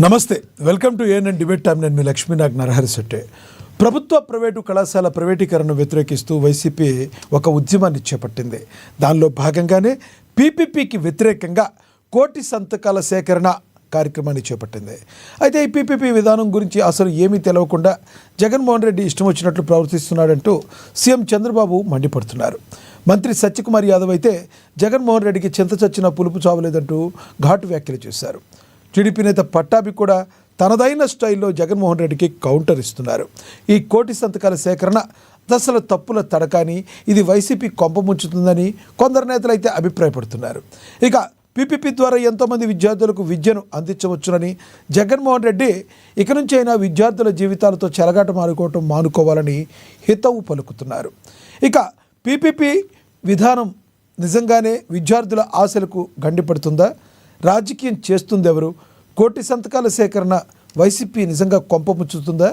నమస్తే, welcome to ANN debate time. నేను మీ లక్ష్మీనాగ్ నరహరి శెట్టి. ప్రభుత్వ ప్రైవేటు కళాశాల ప్రైవేటీకరణను వ్యతిరేకిస్తూ వైసీపీ ఒక ఉద్యమాన్ని చేపట్టింది. దానిలో భాగంగానే పీపీపీకి వ్యతిరేకంగా 1 కోటి సంతకాల సేకరణ కార్యక్రమాన్ని చేపట్టింది. అయితే ఈ పీపీపీ విధానం గురించి అసలు ఏమీ తెలవకుండా జగన్మోహన్ రెడ్డి ఇష్టం వచ్చినట్లు ప్రవర్తిస్తున్నాడంటూ సీఎం చంద్రబాబు మండిపడుతున్నారు. మంత్రి సత్యకుమార్ యాదవ్ అయితే జగన్మోహన్ రెడ్డికి చింత చచ్చిన పులుపు చావలేదంటూ ఘాటు వ్యాఖ్యలు చేశారు. టీడీపీ నేత పట్టాభి కూడా తనదైన స్టైల్లో జగన్మోహన్ రెడ్డికి కౌంటర్ ఇస్తున్నారు. ఈ 1 కోటి సంతకాల సేకరణ దశల తప్పుల తడకాని, ఇది వైసీపీ కొంపముంచుతుందని కొందరు నేతలు అయితే అభిప్రాయపడుతున్నారు. ఇక పీపీపీ ద్వారా ఎంతోమంది విద్యార్థులకు విద్యను అందించవచ్చునని, జగన్మోహన్ రెడ్డి ఇక నుంచి అయినా విద్యార్థుల జీవితాలతో చెలగాట మానుకోవాలని హితవు పలుకుతున్నారు. ఇక పీపీపీ విధానం నిజంగానే విద్యార్థుల ఆశలకు గండిపడుతుందా? రాజకీయం చేస్తుందెవరు? 1 కోటి సంతకాల సేకరణ వైసీపీ నిజంగా కొంపముచ్చుతుందా?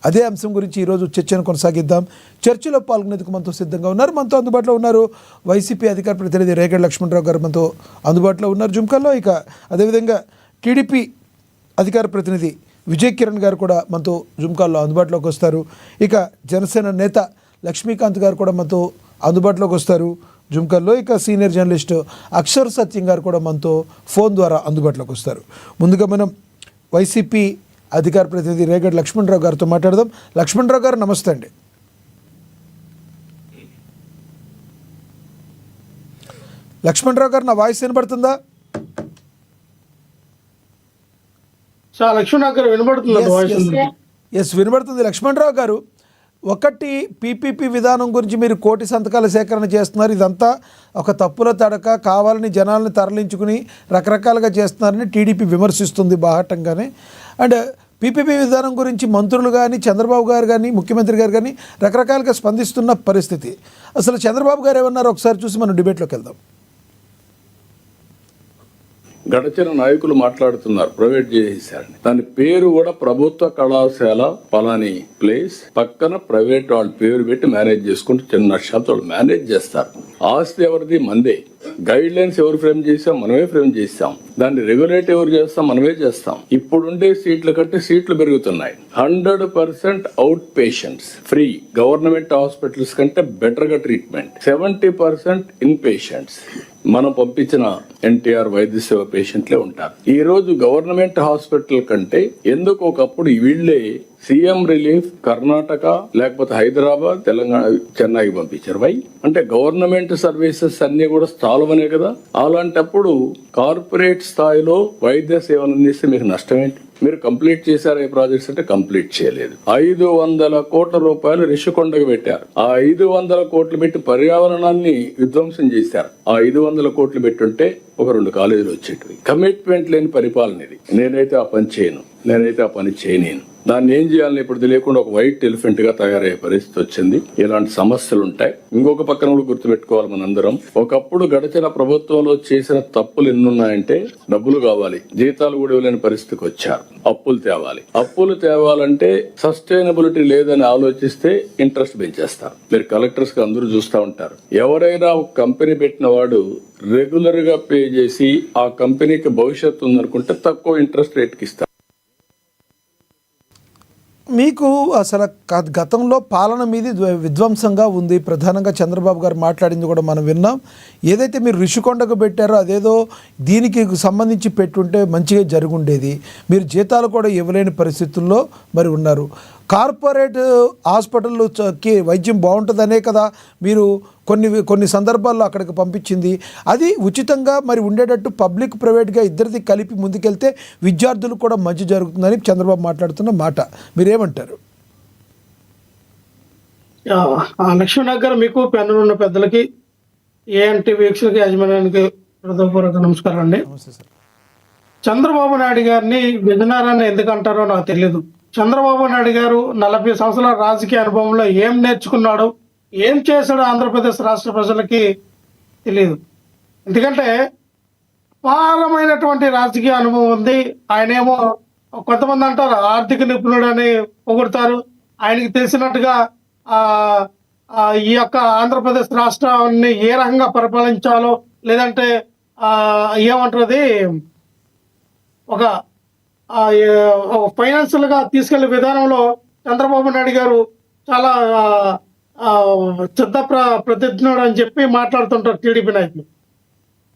అదే అంశం గురించి ఈరోజు చర్చను కొనసాగిద్దాం. చర్చలో పాల్గొనేందుకు మనతో సిద్ధంగా ఉన్నారు, మనతో అందుబాటులో ఉన్నారు వైసీపీ అధికార ప్రతినిధి రేగడి లక్ష్మణరావు గారు మనతో అందుబాటులో ఉన్నారు జుమ్కాల్లో. ఇక అదేవిధంగా టీడీపీ అధికార ప్రతినిధి విజయ్ కిరణ్ గారు కూడా మనతో జుమ్కాల్లో అందుబాటులోకి వస్తారు. ఇక జనసేన నేత లక్ష్మీకాంత్ గారు కూడా మనతో అందుబాటులోకి వస్తారు జుమ్కాల్లో. ఇక సీనియర్ జర్నలిస్ట్ అక్షర్ సత్యం గారు కూడా మనతో ఫోన్ ద్వారా అందుబాటులోకి వస్తారు. ముందుగా మనం వైసీపీ అధికార ప్రతినిధి రేగడి లక్ష్మణరావు గారితో మాట్లాడదాం. లక్ష్మణరావు గారు నమస్తే అండి. లక్ష్మణరావు గారు, నా వాయిస్ వినబడుతుందా? లక్ష్మణరావు గారు వినబడుతుంది? ఎస్, వినబడుతుంది. లక్ష్మణరావు గారు, ఒకటి పీపీపీ విధానం గురించి మీరు 1 కోటి సంతకాల సేకరణ చేస్తున్నారు. ఇదంతా ఒక తప్పుల తడక, కావాలని జనాలను తరలించుకుని రకరకాలుగా చేస్తున్నారని టీడీపీ విమర్శిస్తుంది బాహటంగానే. అండ్ పీపీపీ విధానం గురించి మంత్రులు కానీ, చంద్రబాబు గారు కానీ, ముఖ్యమంత్రి గారు కానీ రకరకాలుగా స్పందిస్తున్న పరిస్థితి. అసలు చంద్రబాబు గారు ఏమన్నారు ఒకసారి చూసి మనం డిబేట్లోకి వెళ్దాం. గడచిన నాయకులు మాట్లాడుతున్నారు ప్రైవేట్ చేసేసారని. దాని పేరు కూడా ప్రభుత్వ కళాశాల పలాని ప్లేస్ పక్కన ప్రైవేట్ వాళ్ళ పేరు పెట్టి మేనేజ్ చేసుకుంటూ చిన్న నష్టాలతో మేనేజ్ చేస్తారు. ఆస్తి ఎవరిది? మందే. గైడ్ లైన్స్ ఎవరు ఫ్రేమ్ చేసాం? మనమే ఫ్రేమ్ చేస్తాం. దాన్ని రెగ్యులేట్ ఎవరు చేస్తాం? మనమే చేస్తాం. ఇప్పుడుండే సీట్ల కంటే సీట్లు పెరుగుతున్నాయి. 100% out patients free. Government hospitals కంటే బెటర్ గా ట్రీట్మెంట్. 70% ఇన్ పేషెంట్స్ మనం పంపించిన ఎన్టీఆర్ వైద్య సేవ పేషెంట్లే ఉంటారు. ఈ రోజు గవర్నమెంట్ హాస్పిటల్ కంటే ఎందుకు ఒకప్పుడు వీళ్ళే సీఎం రిలీఫ్ కర్ణాటక లేకపోతే హైదరాబాద్, తెలంగాణ, చెన్నైకి పంపించారు. వై అంటే గవర్నమెంట్ సర్వీసెస్ అన్ని కూడా స్థాలమనే కదా. అలాంటప్పుడు కార్పొరేట్ స్థాయిలో వైద్య సేవలు అందిస్తే మీకు నష్టం ఏంటి? మీరు కంప్లీట్ చేశారు ఈ ప్రాజెక్ట్స్ అంటే కంప్లీట్ చేయలేదు. 500 కోట్ల రూపాయలు రిషికొండకు పెట్టారు. ఆ 500 కోట్లు పెట్టి పర్యావరణాన్ని విధ్వంసం చేశారు. ఆ 500 కోట్లు పెట్టుంటే ఒక 2 కాలేజీలు వచ్చేటివి. కమిట్మెంట్ లేని పరిపాలన ఇది. నేనైతే ఆ పని చేయను, నేనైతే ఆ పని చేయలేను. దాన్ని ఏం చేయాలని ఇప్పుడు తెలియకుండా ఒక వైట్ ఎలిఫెంట్ గా తయారయ్యే పరిస్థితి వచ్చింది. ఇలాంటి సమస్యలు ఉంటాయి. ఇంకొక పక్కన కూడా గుర్తుపెట్టుకోవాలి మనందరం. ఒకప్పుడు గడిచిన ప్రభుత్వంలో చేసిన తప్పులు ఎన్నున్నాయంటే డబ్బులు కావాలి, జీతాలు కూడా ఇవ్వలేని పరిస్థితికి వచ్చారు. అప్పులు తేవాలి. అప్పులు తేవాలంటే సస్టైనబిలిటీ లేదని ఆలోచిస్తే ఇంట్రెస్ట్ పెంచేస్తారు. మీరు కలెక్టర్స్ కి అందరూ చూస్తూ ఉంటారు. ఎవరైనా ఒక కంపెనీ పెట్టిన వాడు రెగ్యులర్ గా పే చేసి ఆ కంపెనీకి భవిష్యత్తు ఉందనుకుంటే తక్కువ ఇంట్రెస్ట్ రేట్కి ఇస్తారు. మీకు అసలు గతంలో పాలన మీది విధ్వంసంగా ఉంది. ప్రధానంగా చంద్రబాబు గారు మాట్లాడింది కూడా మనం విన్నాం. ఏదైతే మీరు రిషికొండకు పెట్టారో అదేదో దీనికి సంబంధించి పెట్టుంటే మంచిగా జరుగుండేది. మీరు జీతాలు కూడా ఇవ్వలేని పరిస్థితుల్లో మరి ఉన్నారు. కార్పొరేట్ హాస్పిటల్కి వైద్యం బాగుంటుందనే కదా మీరు కొన్ని సందర్భాల్లో అక్కడికి పంపించింది. అది ఉచితంగా మరి ఉండేటట్టు పబ్లిక్ ప్రైవేట్గా ఇద్దరిది కలిపి ముందుకెళ్తే విద్యార్థులకు కూడా మంచి జరుగుతుందని చంద్రబాబు మాట్లాడుతున్న మాట. మీరేమంటారు? లక్ష్మణరావు గారు, మీకు పెన్నులు ఉన్న పెద్దలకి, ఏఎన్టీ వీక్షకులకి, యాజమాన్యానికి హృదయపూర్వక నమస్కారం అండి. చంద్రబాబు నాయుడు గారిని విజనరాన్ని ఎందుకు అంటారో నాకు తెలియదు. చంద్రబాబు నాయుడు గారు 40 సంవత్సరాల రాజకీయ అనుభవంలో ఏం నేర్చుకున్నాడు, ఏం చేశాడు ఆంధ్రప్రదేశ్ రాష్ట్ర ప్రజలకి తెలియదు. ఎందుకంటే అపారమైనటువంటి రాజకీయ అనుభవం ఉంది. ఆయనేమో కొంతమంది అంటారు ఆర్థిక నిపుణుడు అని పొగుడతారు. ఆయనకి తెలిసినట్టుగా ఈ యొక్క ఆంధ్రప్రదేశ్ రాష్ట్రాన్ని ఏ రకంగా పరిపాలించాలో, లేదంటే ఏమంటారు, ఒక ఫైనాన్షియల్ గా తీసుకెళ్లే విధానంలో చంద్రబాబు నాయుడు గారు చాలా సిద్ధ ప్రతిజ్ఞుడు అని చెప్పి మాట్లాడుతుంటారు టీడీపీ నాయకులు.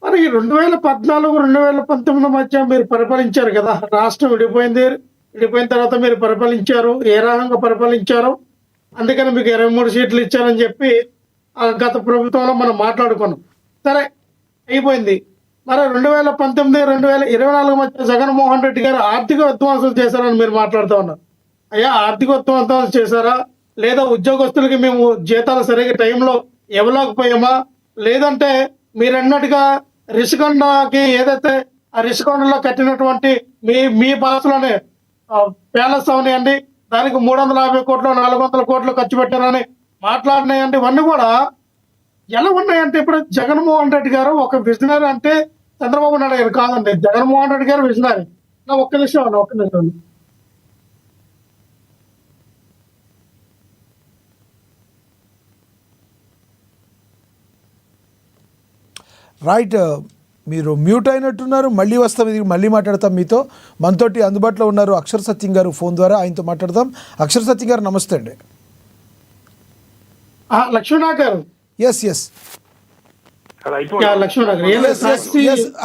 మరి 2014, 2019 మధ్య మీరు పరిపాలించారు కదా, రాష్ట్రం విడిపోయింది. విడిపోయిన తర్వాత మీరు పరిపాలించారు, ఏ రకంగా పరిపాలించారు, అందుకని మీకు 23 సీట్లు ఇచ్చారని చెప్పి గత ప్రభుత్వంలో మనం మాట్లాడుకున్నాం. సరే అయిపోయింది. మరి 2019, 2024 మధ్య జగన్మోహన్ రెడ్డి గారు ఆర్థిక విధ్వంసం చేశారని మీరు మాట్లాడుతూ ఉన్నారు. అయ్యా, ఆర్థిక విధ్వంసం చేశారా, లేదా ఉద్యోగస్తులకి మేము జీతాలు సరిగ్గా టైంలో ఇవ్వలేకపోయామా, లేదంటే మీరు అన్నట్టుగా రిషికొండకి ఏదైతే ఆ రిషికొండలో కట్టినటువంటి మీ భాషలోనే ప్యాలెస్ అవనియండి, దానికి 350 కోట్లు 400 కోట్లు ఖర్చు పెట్టారని మాట్లాడినాయండి. ఇవన్నీ కూడా ఎలా ఉన్నాయంటే, ఇప్పుడు జగన్మోహన్ రెడ్డి గారు ఒక విజనరీ అంటే చంద్రబాబు నాయుడు గారు కాదండి, జగన్మోహన్ రెడ్డి గారు విజనరీ. ఒక్క నిమిషం. రైట్, మీరు మ్యూట్ అయినట్టున్నారు. మళ్ళీ వస్తాం, ఇది మళ్ళీ మాట్లాడతాం మీతో. మనతోటి అందుబాటులో ఉన్నారు అక్షర్ సత్యం గారు, ఫోన్ ద్వారా ఆయనతో మాట్లాడదాం. అక్షర్ సత్యం గారు నమస్తే అండి. లక్ష్మీనాథ్ గారు. ఎస్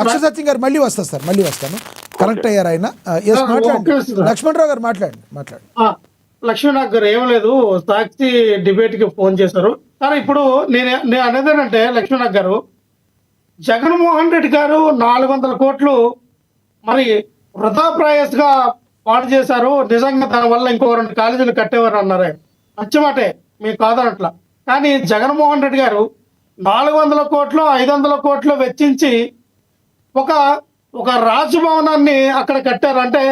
అక్షర్ సత్యం గారు మళ్ళీ వస్తారు సార్, మళ్ళీ వస్తాను. కనెక్ట్ అయ్యారు ఆయన. ఎస్ మాట్లాడండి లక్ష్మణరావు గారు, మాట్లాడండి. లక్ష్మీనాథ్ గారు ఏం లేదు, సాక్షి డిబేట్ కి ఫోన్ చేశారు. కానీ ఇప్పుడు నేను అనేది ఏంటంటే, లక్ష్మీనాథ్ గారు, జగన్మోహన్ రెడ్డి గారు 400 కోట్లు మరి వృధా ప్రయాసగా పాటు చేశారు. నిజంగా దానివల్ల ఇంకో 2 కాలేజీలు కట్టేవారు అన్నారే, మంచి మీకు కాదనట్లా. కానీ జగన్మోహన్ రెడ్డి గారు 400 కోట్లు 500 కోట్లు వెచ్చించి ఒక రాజభవనాన్ని అక్కడ కట్టారు. అంటే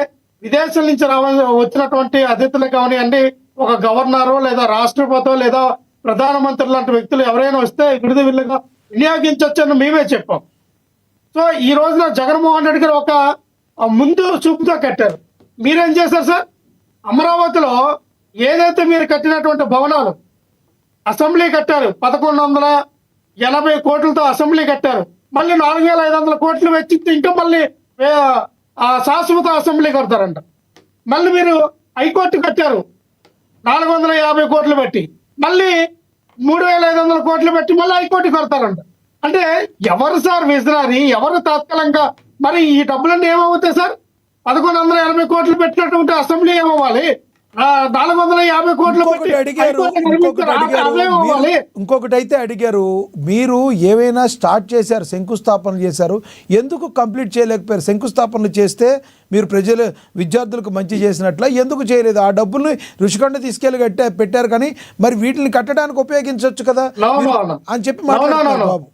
విదేశాల నుంచి వచ్చినటువంటి అతిథులు కానివ్వండి, ఒక గవర్నరు లేదా రాష్ట్రపతి లేదా ప్రధానమంత్రి లాంటి వ్యక్తులు ఎవరైనా వస్తే విలుగా వినియోగించవచ్చని మేమే చెప్పాం. సో ఈ రోజున జగన్మోహన్ రెడ్డి గారు ఒక ముందు చూపుతో కట్టారు. మీరేం చేశారు సార్? అమరావతిలో ఏదైతే మీరు కట్టినటువంటి భవనాలు, అసెంబ్లీ కట్టారు, 1180 కోట్లతో అసెంబ్లీ కట్టారు. మళ్ళీ 4500 కోట్లు వెచ్చిస్తే ఇంకా మళ్ళీ శాశ్వత అసెంబ్లీ కడతారంట. మళ్ళీ మీరు హైకోర్టు కట్టారు 450 కోట్లు పెట్టి, మళ్ళీ 3500 కోట్లు పెట్టి మళ్ళీ హైకోర్టు కడతారంట. అంటే ఎవరు సార్ విజనరీ, ఎవరు తాత్కాలికంగా? మరి ఈ డబ్బులన్నీ ఏమవుతాయి సార్? 1180 కోట్లు పెట్టినటువంటి అసెంబ్లీ ఏమవ్వాలి? 450 కోట్లు ఇంకొకటి అయితే అడిగారు, మీరు ఏవైనా స్టార్ట్ చేశారు, శంకుస్థాపనలు చేశారు, ఎందుకు కంప్లీట్ చేయలేకపోయారు? శంకుస్థాపనలు చేస్తే మీరు విద్యార్థులకు మంచి చేసినట్ల ఎందుకు చేయలేదు? ఆ డబ్బుల్ని రుషికొండ తీసుకెళ్ళి పెట్టారు, కానీ మరి వీటిని కట్టడానికి ఉపయోగించవచ్చు కదా అని చెప్పి మాట్లాడుతున్నారు బాబు.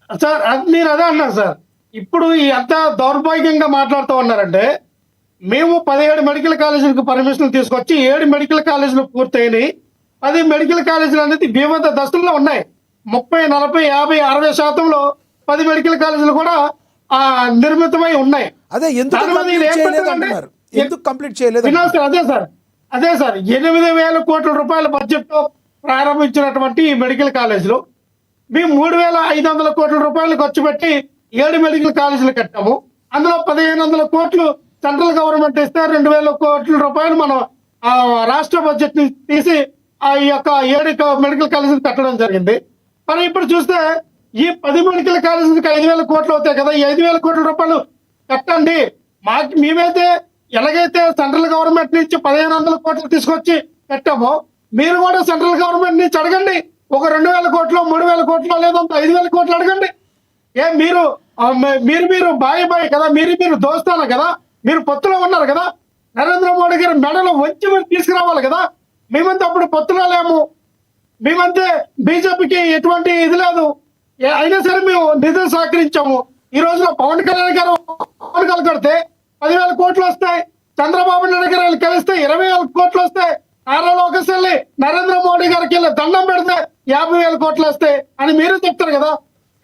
సార్ మీరు అదే అన్నారు సార్. ఇప్పుడు ఎంత దౌర్భాగ్యంగా మాట్లాడుతూ ఉన్నారంటే, మేము 17 మెడికల్ కాలేజీలకు పర్మిషన్లు తీసుకొచ్చి 7 మెడికల్ కాలేజీలు పూర్తయినాయి. 10 మెడికల్ కాలేజీలు అనేది వివిధ దశల్లో ఉన్నాయి. 30, 40, 50, 60% 10 మెడికల్ కాలేజీలు కూడా నిర్మితమై ఉన్నాయి. అదే ఎందుకు కంప్లీట్ చేయలేదు? అదే సార్ 8,000 కోట్ల రూపాయల బడ్జెట్ తో ప్రారంభించినటువంటి ఈ మెడికల్ కాలేజీలు మేము 3,500 కోట్ల రూపాయలు ఖర్చు పెట్టి 7 మెడికల్ కాలేజీలు కట్టాము. అందులో 1,500 కోట్లు సెంట్రల్ గవర్నమెంట్ ఇస్తే 2,000 కోట్ల రూపాయలు మనం రాష్ట్ర బడ్జెట్ ని తీసి ఈ యొక్క 7 మెడికల్ కాలేజీలు కట్టడం జరిగింది. మరి ఇప్పుడు చూస్తే ఈ 10 మెడికల్ కాలేజీలకు 5,000 కోట్లు అవుతాయి కదా, ఈ 5,000 కోట్ల రూపాయలు కట్టండి. మేమైతే ఎలాగైతే సెంట్రల్ గవర్నమెంట్ నుంచి 1,500 కోట్లు తీసుకొచ్చి కట్టామో, మీరు కూడా సెంట్రల్ గవర్నమెంట్ నుంచి అడగండి. ఒక 2,000 కోట్లు 3,000 కోట్లు లేదంటే 5,000 కోట్లు అడగండి. మీరు బాయ్ కదా, మీరు దోస్తాను కదా, మీరు పొత్తులో ఉన్నారు కదా, నరేంద్ర మోడీ గారి మెడలో వంచి మీరు తీసుకురావాలి కదా. మేమంతా అప్పుడు పొత్తులో లేము, మేమంతే బీజేపీకి ఎటువంటి ఇది లేదు, అయినా సరే మేము నిధులు సహకరించాము. ఈ రోజున పవన్ కళ్యాణ్ గారు కడితే 10,000 కోట్లు వస్తాయి, చంద్రబాబు నాయుడు గారు కలిస్తే 20,000 కోట్లు వస్తాయి, నారా లోకేష్ వెళ్ళి నరేంద్ర మోడీ గారికి వెళ్ళి దండం పెడితే 50,000 కోట్లు వస్తాయి అని మీరు చెప్తారు కదా.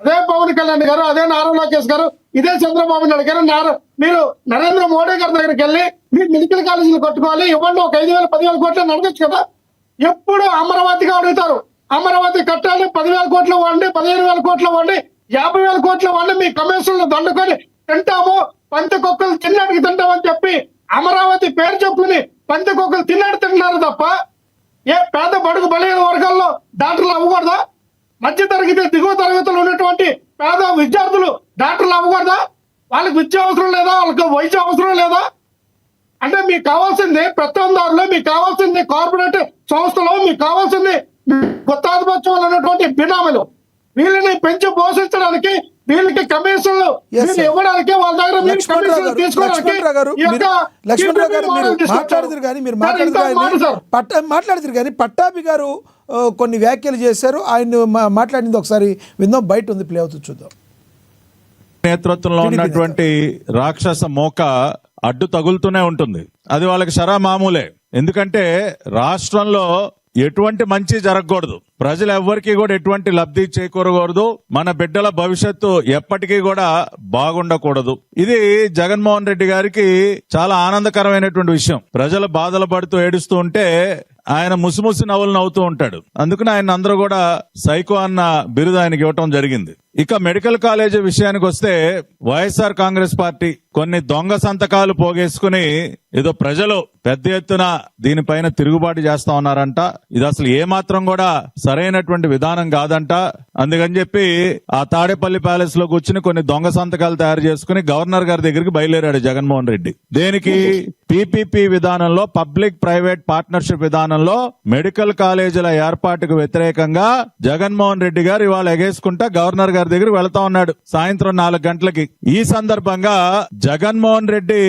అదే పవన్ కళ్యాణ్ గారు, అదే నారా లోకేష్ గారు, ఇదే చంద్రబాబు నాయుడు గారు మీరు నరేంద్ర మోడీ గారి దగ్గరికి వెళ్ళి మీరు మెడికల్ కాలేజీలు కట్టుకోవాలి, ఇవ్వండి, ఒక 5,000 10,000 కోట్లు అడగచ్చు కదా. ఎప్పుడు అమరావతిగా అడుగుతారు, అమరావతి కట్టాలి, 10,000 కోట్లు ఇవ్వండి, 15,000 కోట్లు ఇవ్వండి, 50,000 కోట్లు ఇవ్వండి, మీ కమిషన్లు దండుకొని తింటాము, పంచకొక్కలు తిన్నాడికి తింటామని చెప్పి అమరావతి పేరు చెప్పుకుని పంచకొక్కలు తిన్నాడు తింటున్నారు తప్ప ఏ పేద బడుగు బలహీన వర్గాల్లో డాక్టర్లు అవ్వకూడదా? మధ్య తరగతి దిగువ తరగతిలో ఉన్నటువంటి పేద విద్యార్థులు డాక్టర్లు అవ్వకూడదా? వాళ్ళకి విద్య అవసరం లేదా? వాళ్ళకి వైద్య అవసరం లేదా? అంటే మీకు కావాల్సింది పెత్తందారులు, మీకు కావాల్సింది కార్పొరేట్ సంస్థలు, మీకు కావాల్సింది గుత్తాధిపత్యం ఉన్నటువంటి బినామీలు. వీళ్ళని పెంచి పోషించడానికి, వీళ్ళకి కమిషన్లు ఇవ్వడానికి, వాళ్ళ దగ్గర లక్ష్మణరావు గారు మీరు మాట్లాడుతురు కానీ పట్టాభి గారు కొన్ని వ్యాఖ్యలు చేశారు. ఆయన మాట్లాడింది ఒకసారి విందాం. బయట ఉంది, ప్లే అవుతుంది, చూద్దాం. నేతృత్వంలో ఉన్నటువంటి రాక్షస మోక అడ్డు తగులుతూనే ఉంటుంది. అది వాళ్ళకి షరా మామూలే. ఎందుకంటే రాష్ట్రంలో ఎటువంటి మంచి జరగకూడదు, ప్రజలు ఎవ్వరికి కూడా ఎటువంటి లబ్ధి చేకూరకూడదు, మన బిడ్డల భవిష్యత్తు ఎప్పటికీ కూడా బాగుండకూడదు. ఇది జగన్మోహన్ రెడ్డి గారికి చాలా ఆనందకరమైనటువంటి విషయం. ప్రజలు బాధలు పడుతూ ఏడుస్తూ ఉంటే ఆయన ముసిముసి నవ్వులు నవ్వుతూ ఉంటాడు. అందుకని ఆయన అందరూ కూడా సైకో అన్న బిరుదు ఆయనకి ఇవ్వటం జరిగింది. ఇక మెడికల్ కాలేజీ విషయానికి వస్తే వైఎస్ఆర్ కాంగ్రెస్ పార్టీ కొన్ని దొంగ సంతకాలు పోగేసుకుని ఏదో ప్రజలు పెద్ద ఎత్తున దీనిపైన తిరుగుబాటు చేస్తా ఉన్నారంట. ఇది అసలు ఏమాత్రం కూడా సరైనటువంటి విధానం కాదంట. అందుకని చెప్పి ఆ తాడేపల్లి ప్యాలెస్ లో కూర్చుని కొన్ని దొంగ సంతకాలు తయారు చేసుకుని గవర్నర్ గారి దగ్గరికి బయలుదేరాడు జగన్మోహన్ రెడ్డి. దేనికి? పీపీపీ విధానంలో, పబ్లిక్ ప్రైవేట్ పార్ట్నర్షిప్ విధానంలో మెడికల్ కాలేజీల ఏర్పాటుకు వ్యతిరేకంగా జగన్మోహన్ రెడ్డి గారు ఇవాళ ఎగేసుకుంటా గవర్నర్ గారి దగ్గర వెళ్తా ఉన్నాడు సాయంత్రం 4 గంటలకి. ఈ సందర్భంగా జగన్మోహన్ రెడ్డి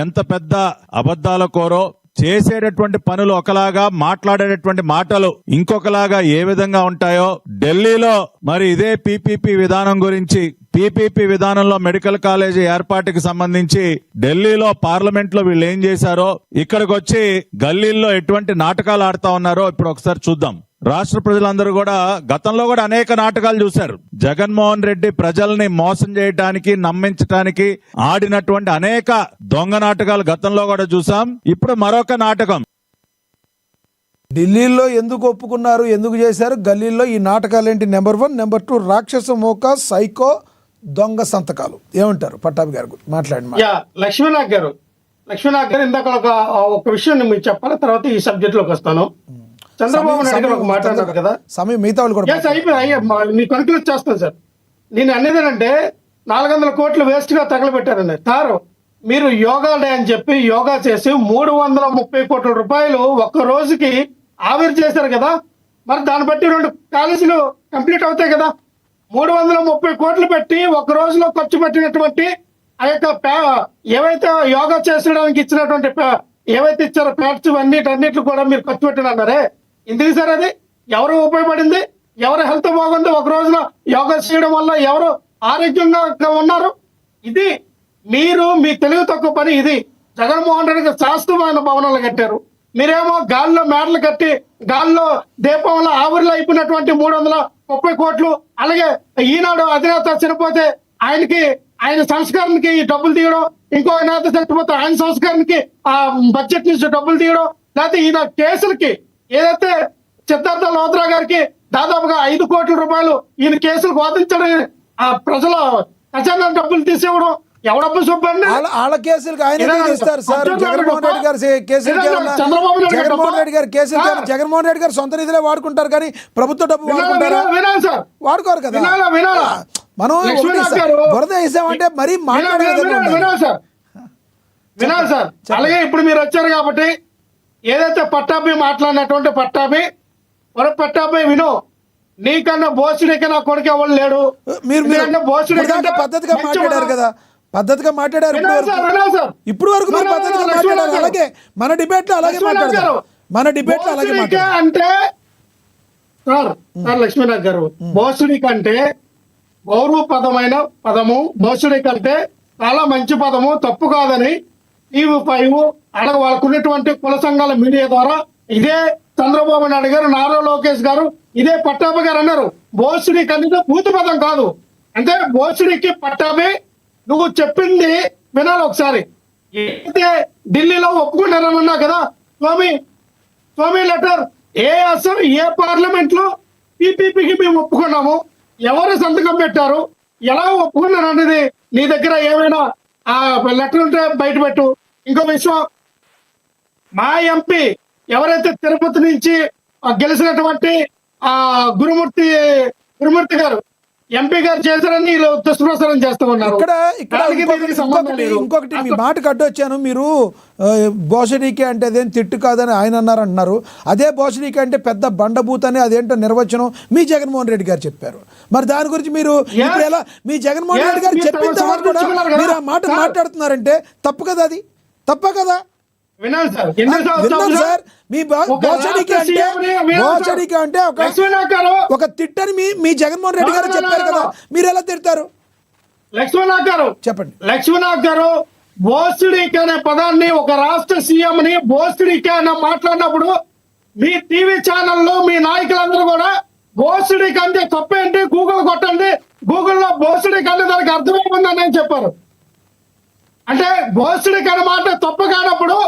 ఎంత పెద్ద అబద్ధాల కోరో, చేసేటటువంటి పనులు ఒకలాగా, మాట్లాడేటటువంటి మాటలు ఇంకొకలాగా ఏ విధంగా ఉంటాయో ఢిల్లీలో మరి ఇదే పీపీపీ విధానం గురించి, పీపీపీ విధానంలో మెడికల్ కాలేజీ ఏర్పాటుకి సంబంధించి ఢిల్లీలో పార్లమెంట్ లో వీళ్ళు ఏం చేశారో, ఇక్కడికి వచ్చి గల్లీల్లో ఎటువంటి నాటకాలు ఆడుతా ఉన్నారో ఇప్పుడు ఒకసారి చూద్దాం. రాష్ట్ర ప్రజలందరూ కూడా గతంలో కూడా అనేక నాటకాలు చూశారు. జగన్మోహన్ రెడ్డి ప్రజల్ని మోసం చేయడానికి, నమ్మించడానికి ఆడినటువంటి అనేక దొంగ నాటకాలు గతంలో కూడా చూసాం. ఇప్పుడు మరొక నాటకం. ఢిల్లీలో ఎందుకు ఒప్పుకున్నారు, ఎందుకు చేశారు, గల్లీలో ఈ నాటకాలేంటి? నెంబర్ 1. నెంబర్ 2, రాక్షస మోక, సైకో, దొంగ సంతకాలు. ఏమంటారు పట్టాభి గారు? మాట్లాడండి. లక్ష్మీనాథ్ గారు ఇందాక ఒక విషయం మీకు చెప్పాలి, తర్వాత ఈ సబ్జెక్ట్ లోకి వస్తాను. చంద్రబాబు నాయుడు గారు మాట్లాడారు కదా, సమయం మిగతా వాళ్ళు కూడా మీ కనుకలు చేస్తాను సార్. నేను అనేది ఏంటంటే 400 కోట్లు వేస్ట్ గా తగలబెట్టారండి. సార్ మీరు యోగా డే అని చెప్పి యోగా చేసి 330 కోట్ల రూపాయలు ఒక్క రోజుకి ఆవిరి చేశారు కదా. మరి దాన్ని బట్టి 2 కాలేజీలు కంప్లీట్ అవుతాయి కదా. 330 కోట్లు పెట్టి ఒక రోజులో ఖర్చు పెట్టినటువంటి ఆ యొక్క ఏవైతే యోగా చేసడానికి ఇచ్చినటువంటి ఏవైతే ఇచ్చారో ప్యాట్స్ అన్నిటి కూడా మీరు ఖర్చు పెట్టినన్నారే, ఎందుకు సార్? అది ఎవరు ఉపయోగపడింది? ఎవరు హెల్త్ బాగుంది? ఒక రోజులో యోగా చేయడం వల్ల ఎవరు ఆరోగ్యంగా ఉన్నారు? ఇది మీరు మీ తెలివి తక్కువ పని. ఇది జగన్మోహన్ రెడ్డి శాస్త్రమైన భవనాలు కట్టారు, మీరేమో గాల్లో మేడలు కట్టి గాల్లో దీపంలో ఆవిరిలో అయిపోయినటువంటి 330 కోట్లు. అలాగే ఈనాడు అధినేత చనిపోతే ఆయన సంస్కరణకి డబ్బులు తీయడం, ఇంకో నేత చనిపోతే ఆయన సంస్కరణకి ఆ బడ్జెట్ నుంచి డబ్బులు తీయడం, లేకపోతే ఈయన కేసులకి ఏదైతే సిద్ధార్థ లోత్రా గారికి దాదాపుగా 5 కోట్ల రూపాయలు ఈయన కేసులకు వాదించడం, ఆ ప్రజల ఖజానా డబ్బులు తీసేవడం ఎవడబ్బు చూపండి. వాళ్ళ కేసులకు ఆయన ఇస్తారు సార్. జగన్మోహన్ రెడ్డి గారు కేసులు, జగన్మోహన్ రెడ్డి గారు కేసులు, జగన్మోహన్ రెడ్డి గారు సొంత నిధులే వాడుకుంటారు కానీ ప్రభుత్వ డబ్బు వాడుకుంటారా? వాడుకోరు కదా. మనం బురద వేసామంటే మరీ వినాలి సార్. అలాగే ఇప్పుడు మీరు వచ్చారు కాబట్టి ఏదైతే పట్టాభి మాట్లాడినటువంటి పట్టాభి విను, నీకన్నా బోసుడికి నా కొడుకు ఎవరు లేడు. మీరు పద్ధతిగా మాట్లాడారు కదా, పద్ధతిగా మాట్లాడారు ఇప్పుడు వరకు మీరు పద్ధతిగా మాట్లాడారు. అలాగే మన డిబేట్ లో అలాగే మాట్లాడారు. అంటే సార్ లక్ష్మీనాథ్ గారు, బోసుడి కంటే గౌరవప్రదమైన పదము, బోసుడి కంటే చాలా మంచి పదము, తప్పు కాదని TV5 అలాగే వాళ్ళకున్నటువంటి కుల సంఘాల మీడియా ద్వారా ఇదే చంద్రబాబు నాయుడు గారు, నారా లోకేష్ గారు, ఇదే పట్టాభి గారు అన్నారు. బోసుడి కంటే పూర్తి పదం కాదు. అంటే బోసుడికి పట్టాభి నువ్వు చెప్పింది వినాలి ఒకసారి. ఏదైతే ఢిల్లీలో ఒప్పుకున్నారన్నా కదా స్వామి లెటర్, అసలు ఏ పార్లమెంట్ లో పీపీపీకి మేము ఒప్పుకున్నాము, ఎవరు సంతకం పెట్టారు, ఎలా ఒప్పుకున్నారు అనేది నీ దగ్గర ఏమైనా ఆ లెటర్ ఉంటే బయట పెట్టు. ఇంకో విషయం, మా ఎంపీ ఎవరైతే తిరుపతి నుంచి గెలిచినటువంటి ఆ గురుమూర్తి గారు ఎంపీ గారు చేశారని వీళ్ళు దుష్ప్రచారం చేస్తూ ఉన్నారు. ఇక్కడ దానికి దీనికి సంబంధం లేదు. ఇంకొకటి మీ మాటకు అడ్డొచ్చాను. మీరు బోషడీకే అంటే అదేం తిట్టు కాదని ఆయన అంటున్నారు. అదే బోషడీకే అంటే పెద్ద బండబూత్ అని అదేంటో నిర్వచనం మీ జగన్మోహన్ రెడ్డి గారు చెప్పారు. మరి దాని గురించి మీరు ఇప్పుడు ఎలా మీ జగన్మోహన్ రెడ్డి గారు చెప్పిన తర్వాత కూడా మీరు ఆ మాట మాట్లాడుతున్నారంటే తప్పు కదా, అది తప్ప కదా? వినాలి సార్, విన్నాం సార్. మీ బోషడీకే అంటే ఒక తిట్టని మీ జగన్మోహన్ రెడ్డి గారు చెప్పారు కదా, మీరు ఎలా తిడతారు? లక్ష్మణ్ గారు చెప్పండి. లక్ష్మణ్ గారు బోస్టుడికి అనే పదాన్ని ఒక రాష్ట్ర సీఎం ని బోస్టుడికి అని మాట్లాడినప్పుడు మీ టీవీ ఛానల్లో మీ నాయకులందరూ కూడా బోస్టుడికి అంటే తప్పేంటి గూగుల్ కొట్టండి, గూగుల్లో బోస్టుడికి అంటే దానికి అర్థమైందని అని చెప్పారు. అంటే బోస్టుడికి అనే మాట తప్పు కానప్పుడు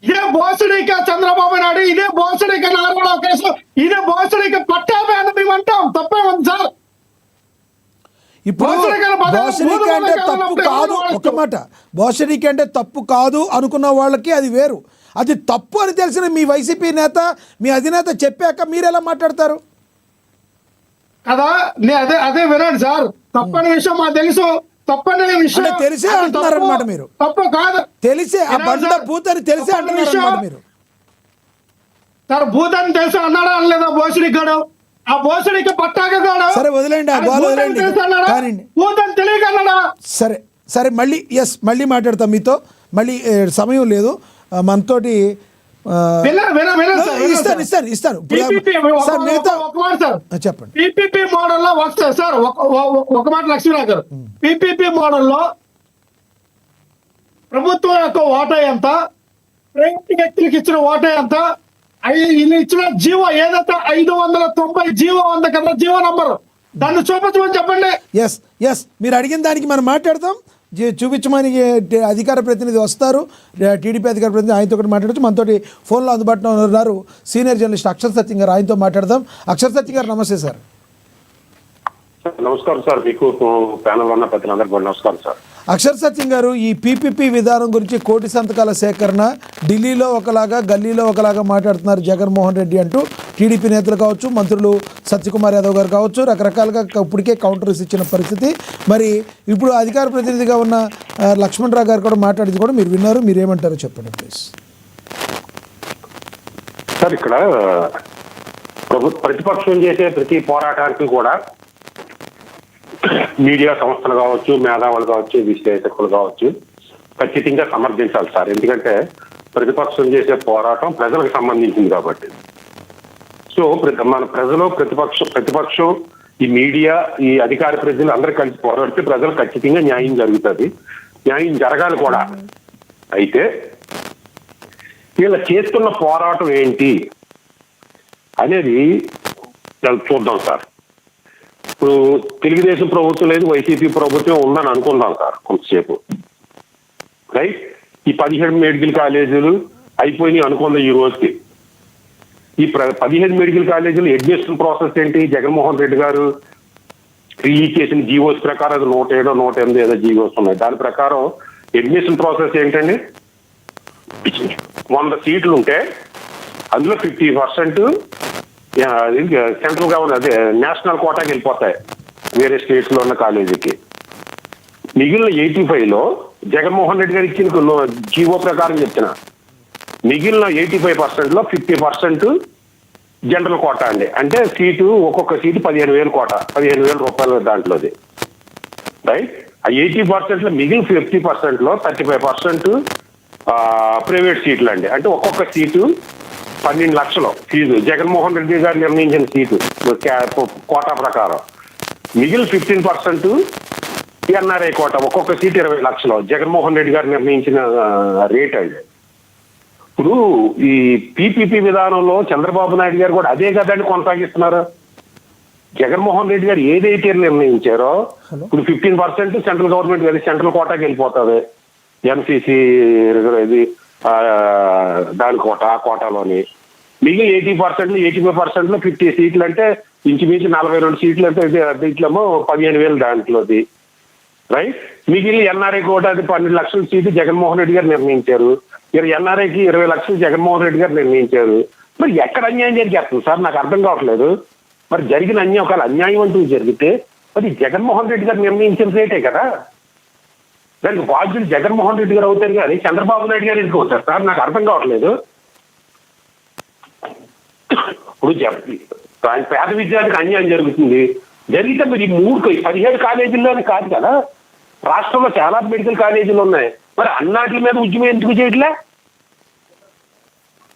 ఇదే బోసుడికి చంద్రబాబు నాయుడు, ఇదే బోసుడికి నారాయణ కేసు, ఇదే బోసుడికి పట్టాభి అని మేము అంటాం. తప్పే ఉంది సార్. ఇప్పుడు బోషడీకి అంటే తప్పు కాదు, ఒక మాట, బోషడీకి అంటే తప్పు కాదు అనుకున్న వాళ్ళకి అది వేరు. అది తప్పు అని తెలిసిన మీ వైసీపీ నేత, మీ అధినేత చెప్పాక మీరు ఎలా మాట్లాడతారు కదా? అదే వినండి సార్, తప్పని విషయం మాకు తెలుసు. తప్పని విషయం తెలిసే అంటున్నారన్నమాట మీరు. తప్పు కాదు, తెలిసే ఆ బండ భూత్ అని తెలిసే అంటున్నారన్నమాట మీరు. సార్ భూత్ అని తెలిసి అన్నాడా అనలేదా బోసుడికి గాడు? ఆ బోసుడికి పట్టాక గాడు. సరే వదిలేండి, ఆ గోల వదిలేండి. భూత్ అని తెలియక అన్నాడా? సరే మళ్ళీ మాట్లాడతాం మీతో. మళ్ళీ సమయం లేదు మనతోటి. ఇస్తాను చెప్పండి. పీపీపీ మోడల్లో వస్తాయి సార్. ఒక మాట లక్ష్మీరావు గారు, పీపీపీ మోడల్లో ప్రభుత్వం యొక్క వాటా ఎంత, ప్రైవేట్ వ్యక్తులకు ఇచ్చిన వాటా ఎంత, ఇచ్చిన జీవో ఏదైతే 590 జీవో ఉంది కదా, జీవో నంబరు దాన్ని చూపించమని చెప్పండి. ఎస్ మీరు అడిగిన దానికి మనం మాట్లాడతాం. చూపించమని అధికార ప్రతినిధి వస్తారు, టీడీపీ అధికార ప్రతినిధి, ఆయనతో ఒకటి మాట్లాడచ్చు. మనతోటి ఫోన్లో అందుబాటులో ఉన్నారు సీనియర్ జర్నలిస్ట్ అక్షర్ సత్యం గారు, ఆయనతో మాట్లాడదాం. అక్షర్ సత్యం గారు నమస్తే సార్. నమస్కారం సార్, మీకు ప్యానల్ ఉన్న ప్రతినిధులందరికీ కూడా నమస్కారం సార్. అక్షర్ సత్యం గారు, ఈ పీపీపీ విధానం గురించి కోటి సంతకాల సేకరణ ఢిల్లీలో ఒకలాగా గల్లీలో ఒకలాగా మాట్లాడుతున్నారు జగన్మోహన్ రెడ్డి అంటూ టీడీపీ నేతలు కావచ్చు, మంత్రులు సత్యకుమార్ యాదవ్ గారు కావచ్చు, రకరకాలుగా ఇప్పటికే కౌంటర్స్ ఇచ్చిన పరిస్థితి. మరి ఇప్పుడు అధికార ప్రతినిధిగా ఉన్న లక్ష్మణ్ రావు గారు కూడా మాట్లాడింది కూడా మీరు విన్నారు, మీరేమంటారో చెప్పండి ప్లీజ్. సార్ ఇక్కడ ప్రతిపక్షం చేసే ప్రతి పోరాటానికి కూడా మీడియా సంస్థలు కావచ్చు, మేధావులు కావచ్చు, విశ్లేషకులు కావచ్చు ఖచ్చితంగా సమర్థించాలి సార్. ఎందుకంటే ప్రతిపక్షం చేసే పోరాటం ప్రజలకు సంబంధించింది కాబట్టి. సో మన ప్రతిపక్షం ఈ మీడియా, ఈ అధికార ప్రజలు అందరూ కలిసి పోరాడితే ప్రజలకు ఖచ్చితంగా న్యాయం జరుగుతుంది, న్యాయం జరగాలి కూడా. అయితే వీళ్ళ చేస్తున్న పోరాటం ఏంటి అనేది చూద్దాం సార్. ఇప్పుడు తెలుగుదేశం ప్రభుత్వం లేదు, వైసీపీ ప్రభుత్వం ఉందని అనుకుందాం సార్ కొంతసేపు, రైట్? ఈ 17 మెడికల్ కాలేజీలు అయిపోయినాయి అనుకుందాం ఈ రోజుకి. ఈ 15 మెడికల్ కాలేజీలు అడ్మిషన్ ప్రాసెస్ ఏంటి? జగన్మోహన్ రెడ్డి గారు రిలీజ్ చేసిన జీవోస్ ప్రకారం అది 107, 108 ఏదో జీవోస్ ఉన్నాయి. దాని ప్రకారం అడ్మిషన్ ప్రాసెస్ ఏంటండి? 100 సీట్లు ఉంటే అందులో 50% సెంట్రల్ గవర్నమెంట్, అదే నేషనల్ కోటాకి వెళ్ళిపోతాయి వేరే స్టేట్స్ లో ఉన్న కాలేజీకి. మిగిలిన 85లో జగన్మోహన్ రెడ్డి గారు ఇచ్చిన జీవో ప్రకారం చెప్తున్నా, మిగిలిన 85%లో 50% జనరల్ కోటా అండి. అంటే సీటు, ఒక్కొక్క సీటు 15,000 కోటా, 15,000 రూపాయలు దాంట్లోది, రైట్? ఆ 80%లో మిగిలిన 50%లో 35% ప్రైవేట్ సీట్లు అండి. అంటే ఒక్కొక్క సీటు 12 లక్షలు ఫీజు జగన్మోహన్ రెడ్డి గారు నిర్ణయించిన సీటు కోటా ప్రకారం. మిగిలిన 15% ఎన్ఆర్ఐ కోటా, ఒక్కొక్క సీటు 20 లక్షలు జగన్మోహన్ రెడ్డి గారు నిర్ణయించిన రేట్ అండి. ఇప్పుడు ఈ పీపీపీ విధానంలో చంద్రబాబు నాయుడు గారు కూడా అదే కదండి కొనసాగిస్తున్నారు. జగన్మోహన్ రెడ్డి గారు ఏదైతే నిర్ణయించారో ఇప్పుడు 15% సెంట్రల్ గవర్నమెంట్ వెళ్ళి సెంట్రల్ కోటాకి వెళ్ళిపోతుంది, ఎంసీసీ ఇది దాని కోటా, ఆ కోటాలోని. మిగిలిన 80%, 85%లో 50 సీట్లు అంటే ఇంచుమించు 42 సీట్లు అంటే దీంట్లోమో 15,000 దాంట్లోది. రైట్. మిగిలిన ఎన్ఆర్ఐ కూడా అది 12 లక్షల సీటు జగన్మోహన్ రెడ్డి గారు నిర్ణయించారు. ఎన్ఆర్ఐకి 20 లక్షలు జగన్మోహన్ రెడ్డి గారు నిర్ణయించారు. మరి ఎక్కడ అన్యాయం జరిగేస్తుంది సార్? నాకు అర్థం కావట్లేదు. మరి జరిగిన అన్యాయం ఒకవేళ అన్యాయం అంటూ జరిగితే మరి జగన్మోహన్ రెడ్డి గారు నిర్ణయించిన రేటే కదా. దానికి బాధ్యులు జగన్మోహన్ రెడ్డి గారు అవుతారు కానీ చంద్రబాబు నాయుడు గారు ఎందుకు అవుతారు సార్? నాకు అర్థం కావట్లేదు. ఇప్పుడు పేద విద్యార్థికి అన్యాయం జరుగుతుంది. జరిగితే మరి 17 కాలేజీల్లోనే కాదు కదా, రాష్ట్రంలో చాలా మెడికల్ కాలేజీలు ఉన్నాయి. మరి అన్నాటి మీద ఉద్యమం ఎందుకు చేయట్లే?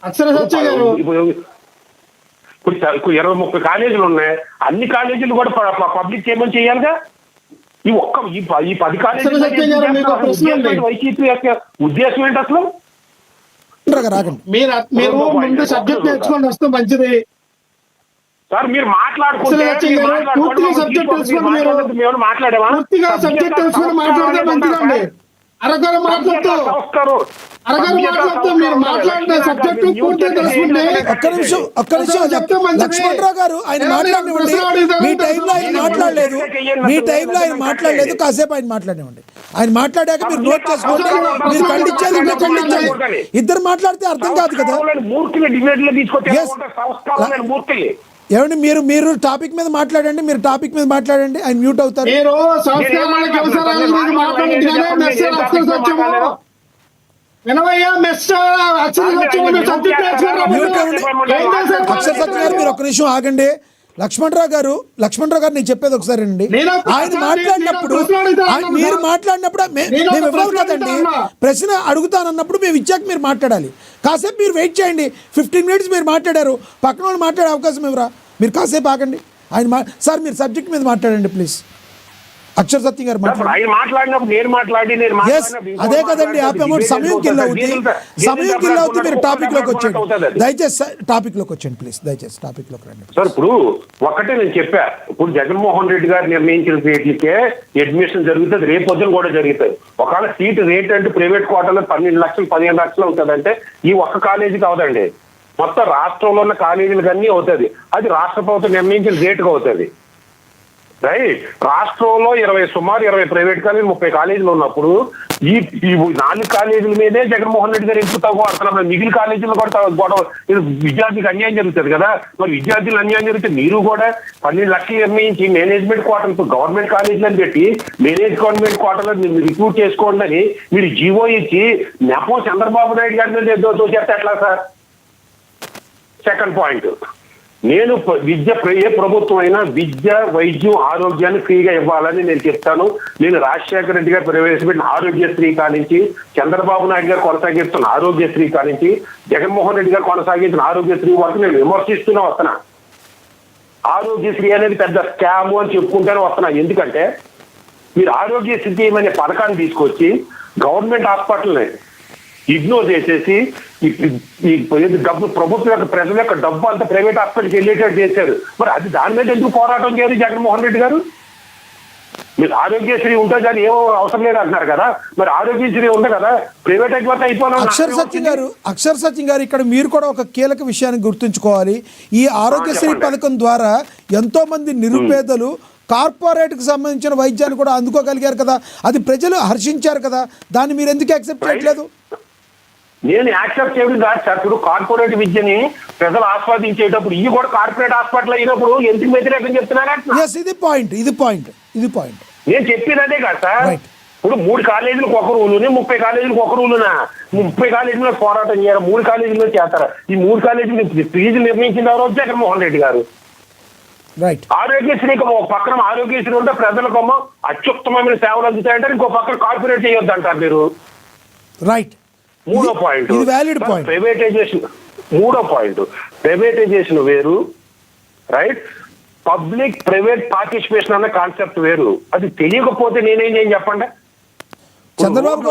అక్షర సత్య గారు ఇప్పుడు 20-30 కాలేజీలు ఉన్నాయి. అన్ని కాలేజీలు కూడా పబ్లిక్ చేయమని చేయాలిగా. ఈ 10 కాలేజీలు వైసీపీ యొక్క ఉద్దేశం ఏంటి అసలు? మీరు ముందు సబ్జెక్ట్ నేర్చుకొని వస్తే మంచిది సార్. మీరు మాట్లాడుకుంటే పూర్తిగా సబ్జెక్ట్ తెలుసుకొని మేము మాట్లాడేవా? పూర్తిగా సబ్జెక్ట్ తెలుసుకొని మాట్లాడితే మంచిదండి. అరగర మాట్లాడుతూ మీరు మాట్లాడిన సబ్జెక్ట్ పూర్తిగా తెలుసుకుంటే ఒక్క నిమిషం లక్ష్మణరావు గారు ఆయన మాట్లాడినివ్వండి. మీ టైంలో ఆయన మాట్లాడలేదు, కాసేపు ఆయన మాట్లాడినివ్వండి. ఆయన మాట్లాడాక మీరు నోట్ చేసుకోండి. మీరు ఖండించాలి, ఇద్దరు మాట్లాడితే అర్థం కాదు కదా. ఏమండి మీరు టాపిక్ మీద మాట్లాడండి, ఆయన మ్యూట్ అవుతారు. అక్షర సత్య గారు మీరు ఒక్క నిమిషం ఆగండి. లక్ష్మణరావు గారు నేను చెప్పేది ఒకసారి అండి. ఆయన మాట్లాడినప్పుడు మీరు మాట్లాడినప్పుడు మేము ఇవ్వాలి కదండి. ప్రశ్న అడుగుతానన్నప్పుడు మేము ఇచ్చాక మీరు మాట్లాడాలి. కాసేపు మీరు వెయిట్ చేయండి. 15 మినిట్స్ మీరు మాట్లాడారు, పక్కన వాళ్ళు మాట్లాడే అవకాశం ఇవ్వరా? మీరు కాసేపు ఆగండి. సార్ మీరు సబ్జెక్ట్ మీద మాట్లాడండి ప్లీజ్. అక్షర సత్యం గారు అదే కదండి. సమయం కిల్ అవుతుంది. మీరు టాపిక్ లోకి వచ్చేయండి దయచేసి. టాపిక్ లోకి వచ్చేయండి ప్లీజ్, దయచేసి టాపిక్ లోకి రండి సార్. ఇప్పుడు ఒకటే నేను చెప్పా, ఇప్పుడు జగన్మోహన్ రెడ్డి గారు నిర్ణయించిన సీట్లకే అడ్మిషన్ జరుగుతుంది, రేపు పొద్దున కూడా జరుగుతుంది. ఒకవేళ సీట్ రేట్ అంటే ప్రైవేట్ కోటాలో 12 లక్షలు 15 లక్షలు అవుతుందంటే ఈ ఒక్క కాలేజీకి అవదండి, మొత్తం రాష్ట్రంలో ఉన్న కాలేజీలకు అన్నీ అవుతుంది. అది రాష్ట్ర ప్రభుత్వం నిర్ణయించిన రేటుకు అవుతుంది. రైట్. రాష్ట్రంలో సుమారు 20 ప్రైవేట్ కాలేజీలు 30 కాలేజీలు ఉన్నప్పుడు ఈ 4 కాలేజీల మీదే జగన్మోహన్ రెడ్డి గారు ఎందుకు తగ్గుతున్నారు? మిగిలిన కాలేజీలు కూడా గొడవ, విద్యార్థికి అన్యాయం జరుగుతుంది కదా. మరి విద్యార్థులు అన్యాయం జరిగితే మీరు కూడా 12 లక్షలు నిర్ణయించి మేనేజ్మెంట్ కోటలు గవర్నమెంట్ కాలేజీలను పెట్టి గవర్నమెంట్ కోటలో రిక్రూట్ చేసుకోండి అని మీరు జీవో ఇచ్చి నెపం చంద్రబాబు నాయుడు గారి మీద దోచేస్తే ఎట్లా సార్? సెకండ్ పాయింట్, నేను ఏ ప్రభుత్వం అయినా విద్య, వైద్యం, ఆరోగ్యాన్ని ఫ్రీగా ఇవ్వాలని నేను చెప్తాను. నేను రాజశేఖర రెడ్డి గారు ప్రవేశపెట్టిన ఆరోగ్యశ్రీ కానించి, చంద్రబాబు నాయుడు గారు కొనసాగిస్తున్న ఆరోగ్యశ్రీ కానించి, జగన్మోహన్ రెడ్డి గారు కొనసాగించిన ఆరోగ్యశ్రీ వరకు నేను విమర్శిస్తూనే వస్తున్నా. ఆరోగ్యశ్రీ అనేది పెద్ద స్కామ్ అని చెప్పుకుంటూనే వస్తున్నా. ఎందుకంటే మీరు ఆరోగ్యశ్రీ అనే పథకాన్ని తీసుకొచ్చి గవర్నమెంట్ హాస్పిటల్ని ఇగ్నోర్ చేసేసి డబ్బు ప్రభుత్వం యొక్క ప్రజల యొక్క డబ్బు అంతా ప్రైవేట్ హాస్పిటల్కి వెళ్ళేటట్టు చేశారు. మరి అది దాని మీద ఎందుకు పోరాటం చేయరు జగన్మోహన్ రెడ్డి గారు? మీరు ఆరోగ్యశ్రీ ఉంటుంది కానీ ఏమో అవసరం లేదు అంటున్నారు కదా. మరి ఆరోగ్యశ్రీ ఉంది కదా, ప్రైవేట్ అయిపోతే అయిపోయినా. అక్షర సత్యం గారు ఇక్కడ మీరు కూడా ఒక కీలక విషయాన్ని గుర్తుంచుకోవాలి. ఈ ఆరోగ్యశ్రీ పథకం ద్వారా ఎంతో మంది నిరుపేదలు కార్పొరేట్కి సంబంధించిన వైద్యాన్ని కూడా అందుకోగలిగారు కదా. అది ప్రజలు హర్షించారు కదా. దాన్ని మీరు ఎందుకు యాక్సెప్ట్ చేయట్లేదు? నేను యాక్సెప్ట్ చేయడం కాదు సార్. ఇప్పుడు కార్పొరేట్ విద్యని ప్రజలు ఆస్వాదించేటప్పుడు ఇది కూడా కార్పొరేట్ హాస్పిటల్ అయినప్పుడు ఎందుకు వ్యతిరేకం చెప్తున్నారా? ఇది పాయింట్. నేను చెప్పేది అదే కాదు సార్. ఇప్పుడు 3 కాలేజీలకు ఒక రూలుని 30 కాలేజీలకు ఒక రూలునా? 30 కాలేజీలో పోరాటం చేయాలి, 3 కాలేజీలో చేస్తారా? ఈ 3 కాలేజీలు ఫీజులు నిర్ణయించిన ఎవరో జగన్మోహన్ రెడ్డి గారు. ఆరోగ్యశ్రీకి ఒక పక్కన ఆరోగ్యశ్రీ ఉంటే ప్రజలకు అత్యుత్తమమైన సేవలు అందుతాయంటే ఇంకో పక్కన కార్పొరేట్ చేయొద్దు అంటారు మీరు. రైట్. మూడో పాయింట్ ప్రైవేటైజేషన్ వేరు, రైట్. పబ్లిక్ ప్రైవేట్ పార్టిసిపేషన్ అన్న కాన్సెప్ట్ వేరు. అది తెలియకపోతే నేనేం చేయను చెప్పండి. చంద్రబాబు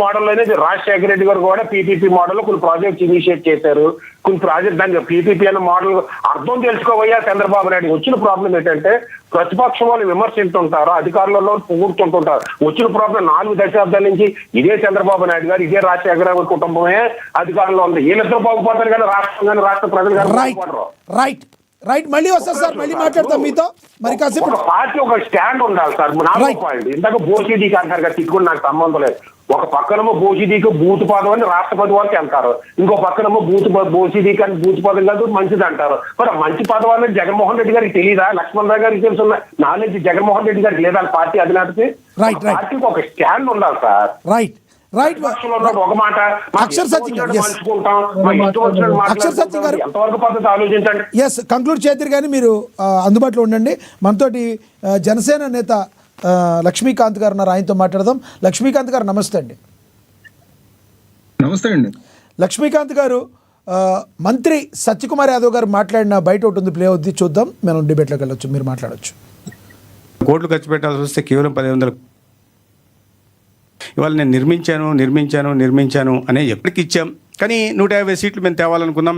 మోడల్ అనేది రాజశేఖర రెడ్డి గారు కూడా పీపీపీ మోడల్ కొన్ని ప్రాజెక్ట్స్ ఇనిషియేట్ చేశారు. కొన్ని ప్రాజెక్ట్ దాన్ని పీపీపీ అన్న మోడల్ అర్థం తెలుసుకోవయ్యా చంద్రబాబు నాయుడు. వచ్చిన ప్రాబ్లం ఏంటంటే ప్రతిపక్షం వాళ్ళు విమర్శిస్తుంటారు, అధికారులలో పొగుడుతుంటుంటారు. వచ్చిన ప్రాబ్లం 4 దశాబ్దాల నుంచి ఇదే చంద్రబాబు నాయుడు గారు, ఇదే రాజశేఖర గారి కుటుంబమే అధికారంలో ఉంది. వీళ్ళిద్దరూ బాగుపడతారు కానీ రాష్ట్రం కానీ రాష్ట్ర ప్రజలు కానీ బాగుపడరు. రైట్. రైట్, మళ్ళీ వస్తారు సార్, మళ్ళీ మాట్లాడతాం మీతో మరి కాసేపు. ఒక పార్టీ ఒక స్టాండ్ ఉండాలి సార్. నాలుగో పాయింట్ ఇందాక బోసిడీకి అంటారు కదా, తిట్టుకుని నాకు సంబంధం లేదు. ఒక పక్కనేమో బోసిడీకి బూత్ పదం అని రాష్ట్రపతి వరకు వెళ్తారు, ఇంకో పక్కనేమో బోసిడీకి అని బూత్ పదం కాదు మంచిది అంటారు. మరి మంచి పదం అనేది జగన్మోహన్ రెడ్డి గారికి తెలియదా? లక్ష్మణ్ రావు గారికి తెలుసున్న నాలెడ్జ్ జగన్మోహన్ రెడ్డి గారికి లేదా? పార్టీ అధినేతకి పార్టీకి ఒక స్టాండ్ ఉండాలి సార్. రైట్ రైట్ ఒక మాట అక్షర్ సత్యం గారు, ఎంతవరకు పద్ధతి ఆలోచించండి. ఎస్, కంక్లూడ్ చేద్దరు కానీ మీరు అందుబాటులో ఉండండి. మనతోటి జనసేన నేత లక్ష్మీకాంత్ గారు ఉన్నారు, ఆయనతో మాట్లాడదాం. లక్ష్మీకాంత్ గారు నమస్తే అండి. నమస్తే అండి. లక్ష్మీకాంత్ గారు, మంత్రి సత్యకుమార్ యాదవ్ గారు మాట్లాడిన బయట ఒకటి ఉంది, ప్లే అవుద్ది, చూద్దాం. మనం డిబేట్లోకి వెళ్ళొచ్చు, మీరు మాట్లాడచ్చు. కోట్లు ఖర్చు పెట్టాల్సి వస్తే కేవలం 1500 ఇవాళ నేను నిర్మించాను అనే ఎప్పటికి ఇచ్చాం. కానీ 150 సీట్లు మేము తేవాలనుకున్నాం.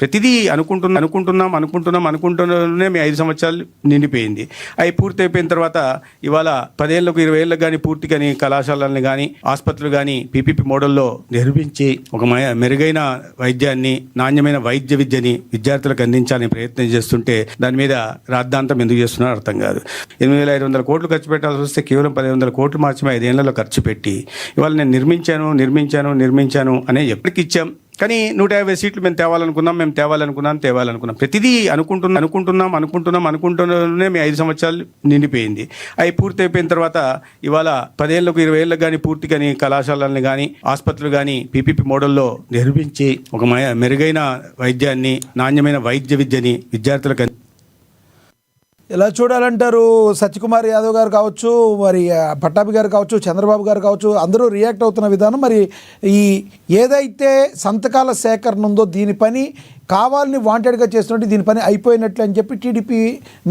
ప్రతిదీ అనుకుంటున్నానే మీ 5 సంవత్సరాలు నిండిపోయింది. అవి పూర్తి అయిపోయిన తర్వాత ఇవాళ 10 ఏళ్ళకు 20 ఏళ్ళకు కానీ పూర్తి కానీ కళాశాలల్ని కానీ ఆసుపత్రులు కానీ పీపీపీ మోడల్లో నిర్మించి ఒక మెరుగైన వైద్యాన్ని, నాణ్యమైన వైద్య విద్యని విద్యార్థులకు అందించాలని ప్రయత్నం చేస్తుంటే దాని మీద రాద్ధాంతం ఎందుకు చేస్తున్నారో అర్థం కాదు. 8500 కోట్లు ఖర్చు పెట్టాల్సి వస్తే కేవలం 1500 కోట్లు మాత్రమే 5 ఏళ్లలో ఖర్చు పెట్టి ఇవాళ నేను నిర్మించాను అనే ఎప్పటికి ఇచ్చాం. కానీ 150 సీట్లు మేము తేవాలనుకున్నాం. ప్రతిదీ అనుకుంటున్నానే మీ 5 సంవత్సరాలు నిండిపోయింది. అవి పూర్తి అయిపోయిన తర్వాత ఇవాళ 10 ఏళ్ళకు 20 ఏళ్ళకు కానీ పూర్తి కానీ కళాశాలల్ని కానీ ఆసుపత్రులు కానీ పీపీపీ మోడల్లో నిర్మించి ఒక మెరుగైన వైద్యాన్ని, నాణ్యమైన వైద్య విద్యని విద్యార్థులకు ఎలా చూడాలంటారు? సత్యకుమార్ యాదవ్ గారు కావచ్చు, మరి పట్టాభి గారు కావచ్చు, చంద్రబాబు గారు కావచ్చు, అందరూ రియాక్ట్ అవుతున్న విధానం, మరి ఈ ఏదైతే సంతకాల సేకరణ ఉందో దీని పని కావాలని వాంటెడ్గా చేస్తున్నట్టు దీని పని అయిపోయినట్లు అని చెప్పి టీడీపీ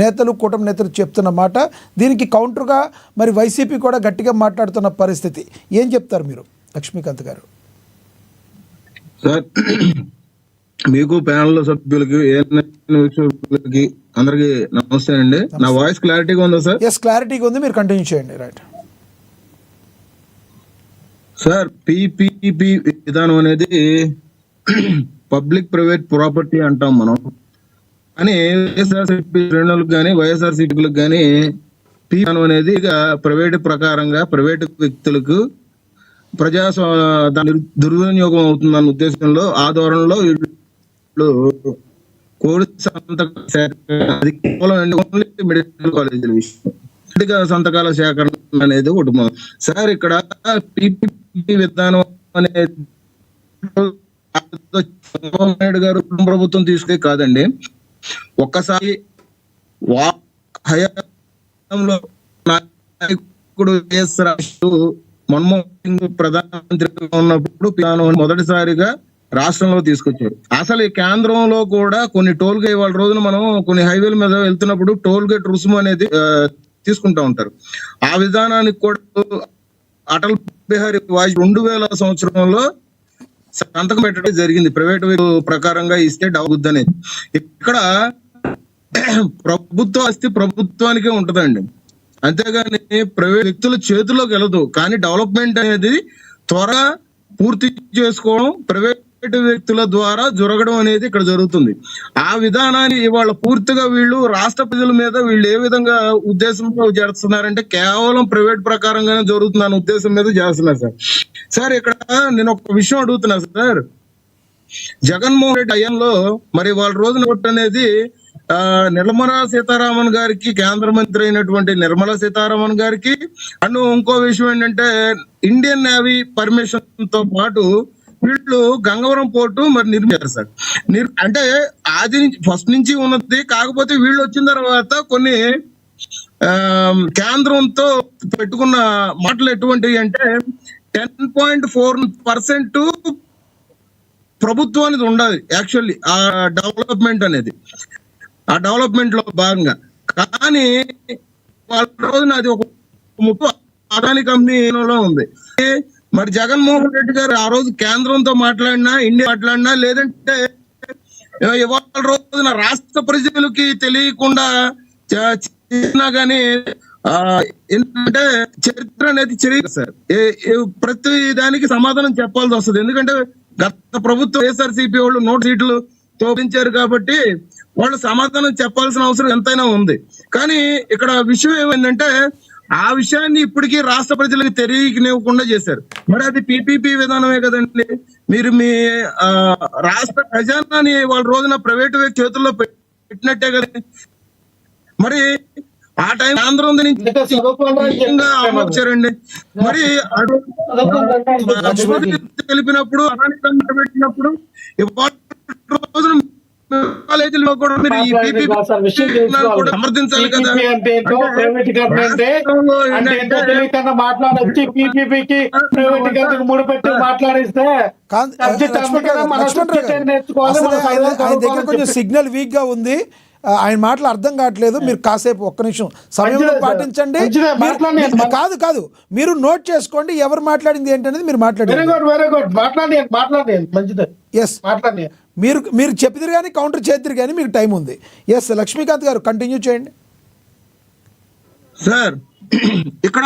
నేతలు, కూటమి నేతలు చెప్తున్న మాట. దీనికి కౌంటర్గా మరి వైసీపీ కూడా గట్టిగా మాట్లాడుతున్న పరిస్థితి. ఏం చెప్తారు మీరు లక్ష్మీకాంత్ గారు? సార్, మీకు ప్యానల్ సభ్యులకి అందరికి నమస్తే అండి. నా వాయిస్ క్లారిటీగా ఉందా సార్? ఎస్, క్లారిటీగా ఉంది, మీరు కంటిన్యూ చేయండి. రైట్ సార్, పిపిపి విధానం అనేది పబ్లిక్ ప్రైవేట్ ప్రాపర్టీ అంటాం మనం. కానీ వైఎస్ఆర్సీపీ శ్రేణులకు కానీ వైఎస్ఆర్సీపీలకు కానీ విధానం అనేది ఇక ప్రైవేట్ ప్రకారంగా ప్రైవేట్ వ్యక్తులకు దాని దుర్వినియోగం అవుతుందన్న ఉద్దేశంలో ఆ ధోరణిలో కోడి మెడికల్ కాలేజీల విషయం సంతకాల సేకరణ అనేది ఒకటి. సార్, ఇక్కడ పీపీపీ విధానం అనేది చంద్రబాబు నాయుడు గారు ప్రభుత్వం తీసుకే కాదండి. ఒక్కసారి హయాంలో నాయకుడు వైఎస్ మన్మోహన్ సింగ్ ప్రధానమంత్రిగా ఉన్నప్పుడు మొదటిసారిగా రాష్ట్రంలో తీసుకొచ్చారు. అసలు ఈ కేంద్రంలో కూడా కొన్ని టోల్ గేట్, వాళ్ళ రోజున మనం కొన్ని హైవేల మీద వెళ్తున్నప్పుడు టోల్ గేట్ రుసుము అనేది తీసుకుంటా ఉంటారు. ఆ విధానానికి కూడా అటల్ బిహారీ వాజ్పేయి 2000 సంవత్సరంలో సంతకం పెట్టడం జరిగింది. ప్రైవేట్ ప్రకారంగా ఇస్తే డబ్బుద్ది అనేది. ఇక్కడ ప్రభుత్వ ఆస్తి ప్రభుత్వానికే ఉంటదండి, అంతేగాని ప్రైవేట్ వ్యక్తుల చేతుల్లోకి వెళ్ళదు. కానీ డెవలప్మెంట్ అనేది త్వరగా పూర్తి చేసుకోవడం ప్రైవేట్ వ్యక్తుల ద్వారా జరగడం అనేది ఇక్కడ జరుగుతుంది. ఆ విధానాన్ని ఇవాళ పూర్తిగా వీళ్ళు రాష్ట్ర ప్రజల మీద వీళ్ళు ఏ విధంగా ఉద్దేశంతో చేస్తున్నారంటే కేవలం ప్రైవేట్ ప్రకారంగానే జరుగుతుందన్న ఉద్దేశం మీద చేస్తున్నారు సార్. సార్, ఇక్కడ నేను ఒక విషయం అడుగుతున్నా సార్. జగన్మోహన్ రెడ్డి హయాంలో మరి వాళ్ళ రోజున అనేది నిర్మలా సీతారామన్ గారికి, కేంద్ర మంత్రి అయినటువంటి నిర్మలా సీతారామన్ గారికి, అండ్ ఇంకో విషయం ఏంటంటే ఇండియన్ నేవీ పర్మిషన్ తో పాటు వీళ్ళు గంగవరం పోర్టు మరి నిర్మించారు సార్. అంటే ఆది నుంచి ఫస్ట్ నుంచి ఉన్నది. కాకపోతే వీళ్ళు వచ్చిన తర్వాత కొన్ని కేంద్రంతో పెట్టుకున్న మాటలు ఎటువంటివి అంటే 10.4% ప్రభుత్వానికి ఉండాలి యాక్చువల్లీ ఆ డెవలప్మెంట్ అనేది, ఆ డెవలప్మెంట్ లో భాగంగా. కానీ వాళ్ళ రోజున అది ఒక అదాని కంపెనీలో ఉంది. మరి జగన్మోహన్ రెడ్డి గారు ఆ రోజు కేంద్రంతో మాట్లాడినా, ఇండియా మాట్లాడినా, లేదంటే ఇవాళ రోజున రాష్ట్ర ప్రజలకి తెలియకుండా చేసినా గానీ ఏంటంటే చరిత్ర అనేది చెరిగి సార్. ప్రతి దానికి సమాధానం చెప్పాల్సి వస్తుంది. ఎందుకంటే గత ప్రభుత్వం వైఎస్ఆర్సీపీ వాళ్ళు 100 సీట్లు తోపించారు కాబట్టి వాళ్ళు సమాధానం చెప్పాల్సిన అవసరం ఎంతైనా ఉంది. కానీ ఇక్కడ విషయం ఏమైందంటే ఆ విషయాన్ని ఇప్పటికీ రాష్ట్ర ప్రజలకు తెలియనివ్వకుండా చేశారు. మరి అది పీపీపీ విధానమే కదండి. మీరు మీ రాష్ట్ర ఖజానాని వాళ్ళ రోజున ప్రైవేటు వ్యక్తి చేతుల్లో పెట్టినట్టే కదండి. మరి ఆ టైం ఆంధ్ర ఆమోదించారండి. మరి తెలిపినప్పుడు పెట్టినప్పుడు రోజున కాలేజీలో కూడా మీరు ఈ సమర్థించాలి కదా. మాట్లాడొచ్చి పీపీపీకి ప్రైవేటీకరణకు ముడిపెట్టి మాట్లాడిస్తే ఆయన దగ్గర కొంచెం సిగ్నల్ వీక్ గా ఉంది, ఆయన మాటలు అర్థం కావట్లేదు. మీరు కాసేపు ఒక్క నిమిషం సమయంలో పాటించండి. కాదు కాదు మీరు నోట్ చేసుకోండి ఎవరు మాట్లాడింది ఏంటనేది మీరు మాట్లాడండి. ఎస్ మీరు చెప్పిదిరు కానీ కౌంటర్ చేద్దరు కానీ మీకు టైం ఉంది. ఎస్ లక్ష్మీకాంత్ గారు కంటిన్యూ చేయండి సార్. ఇక్కడ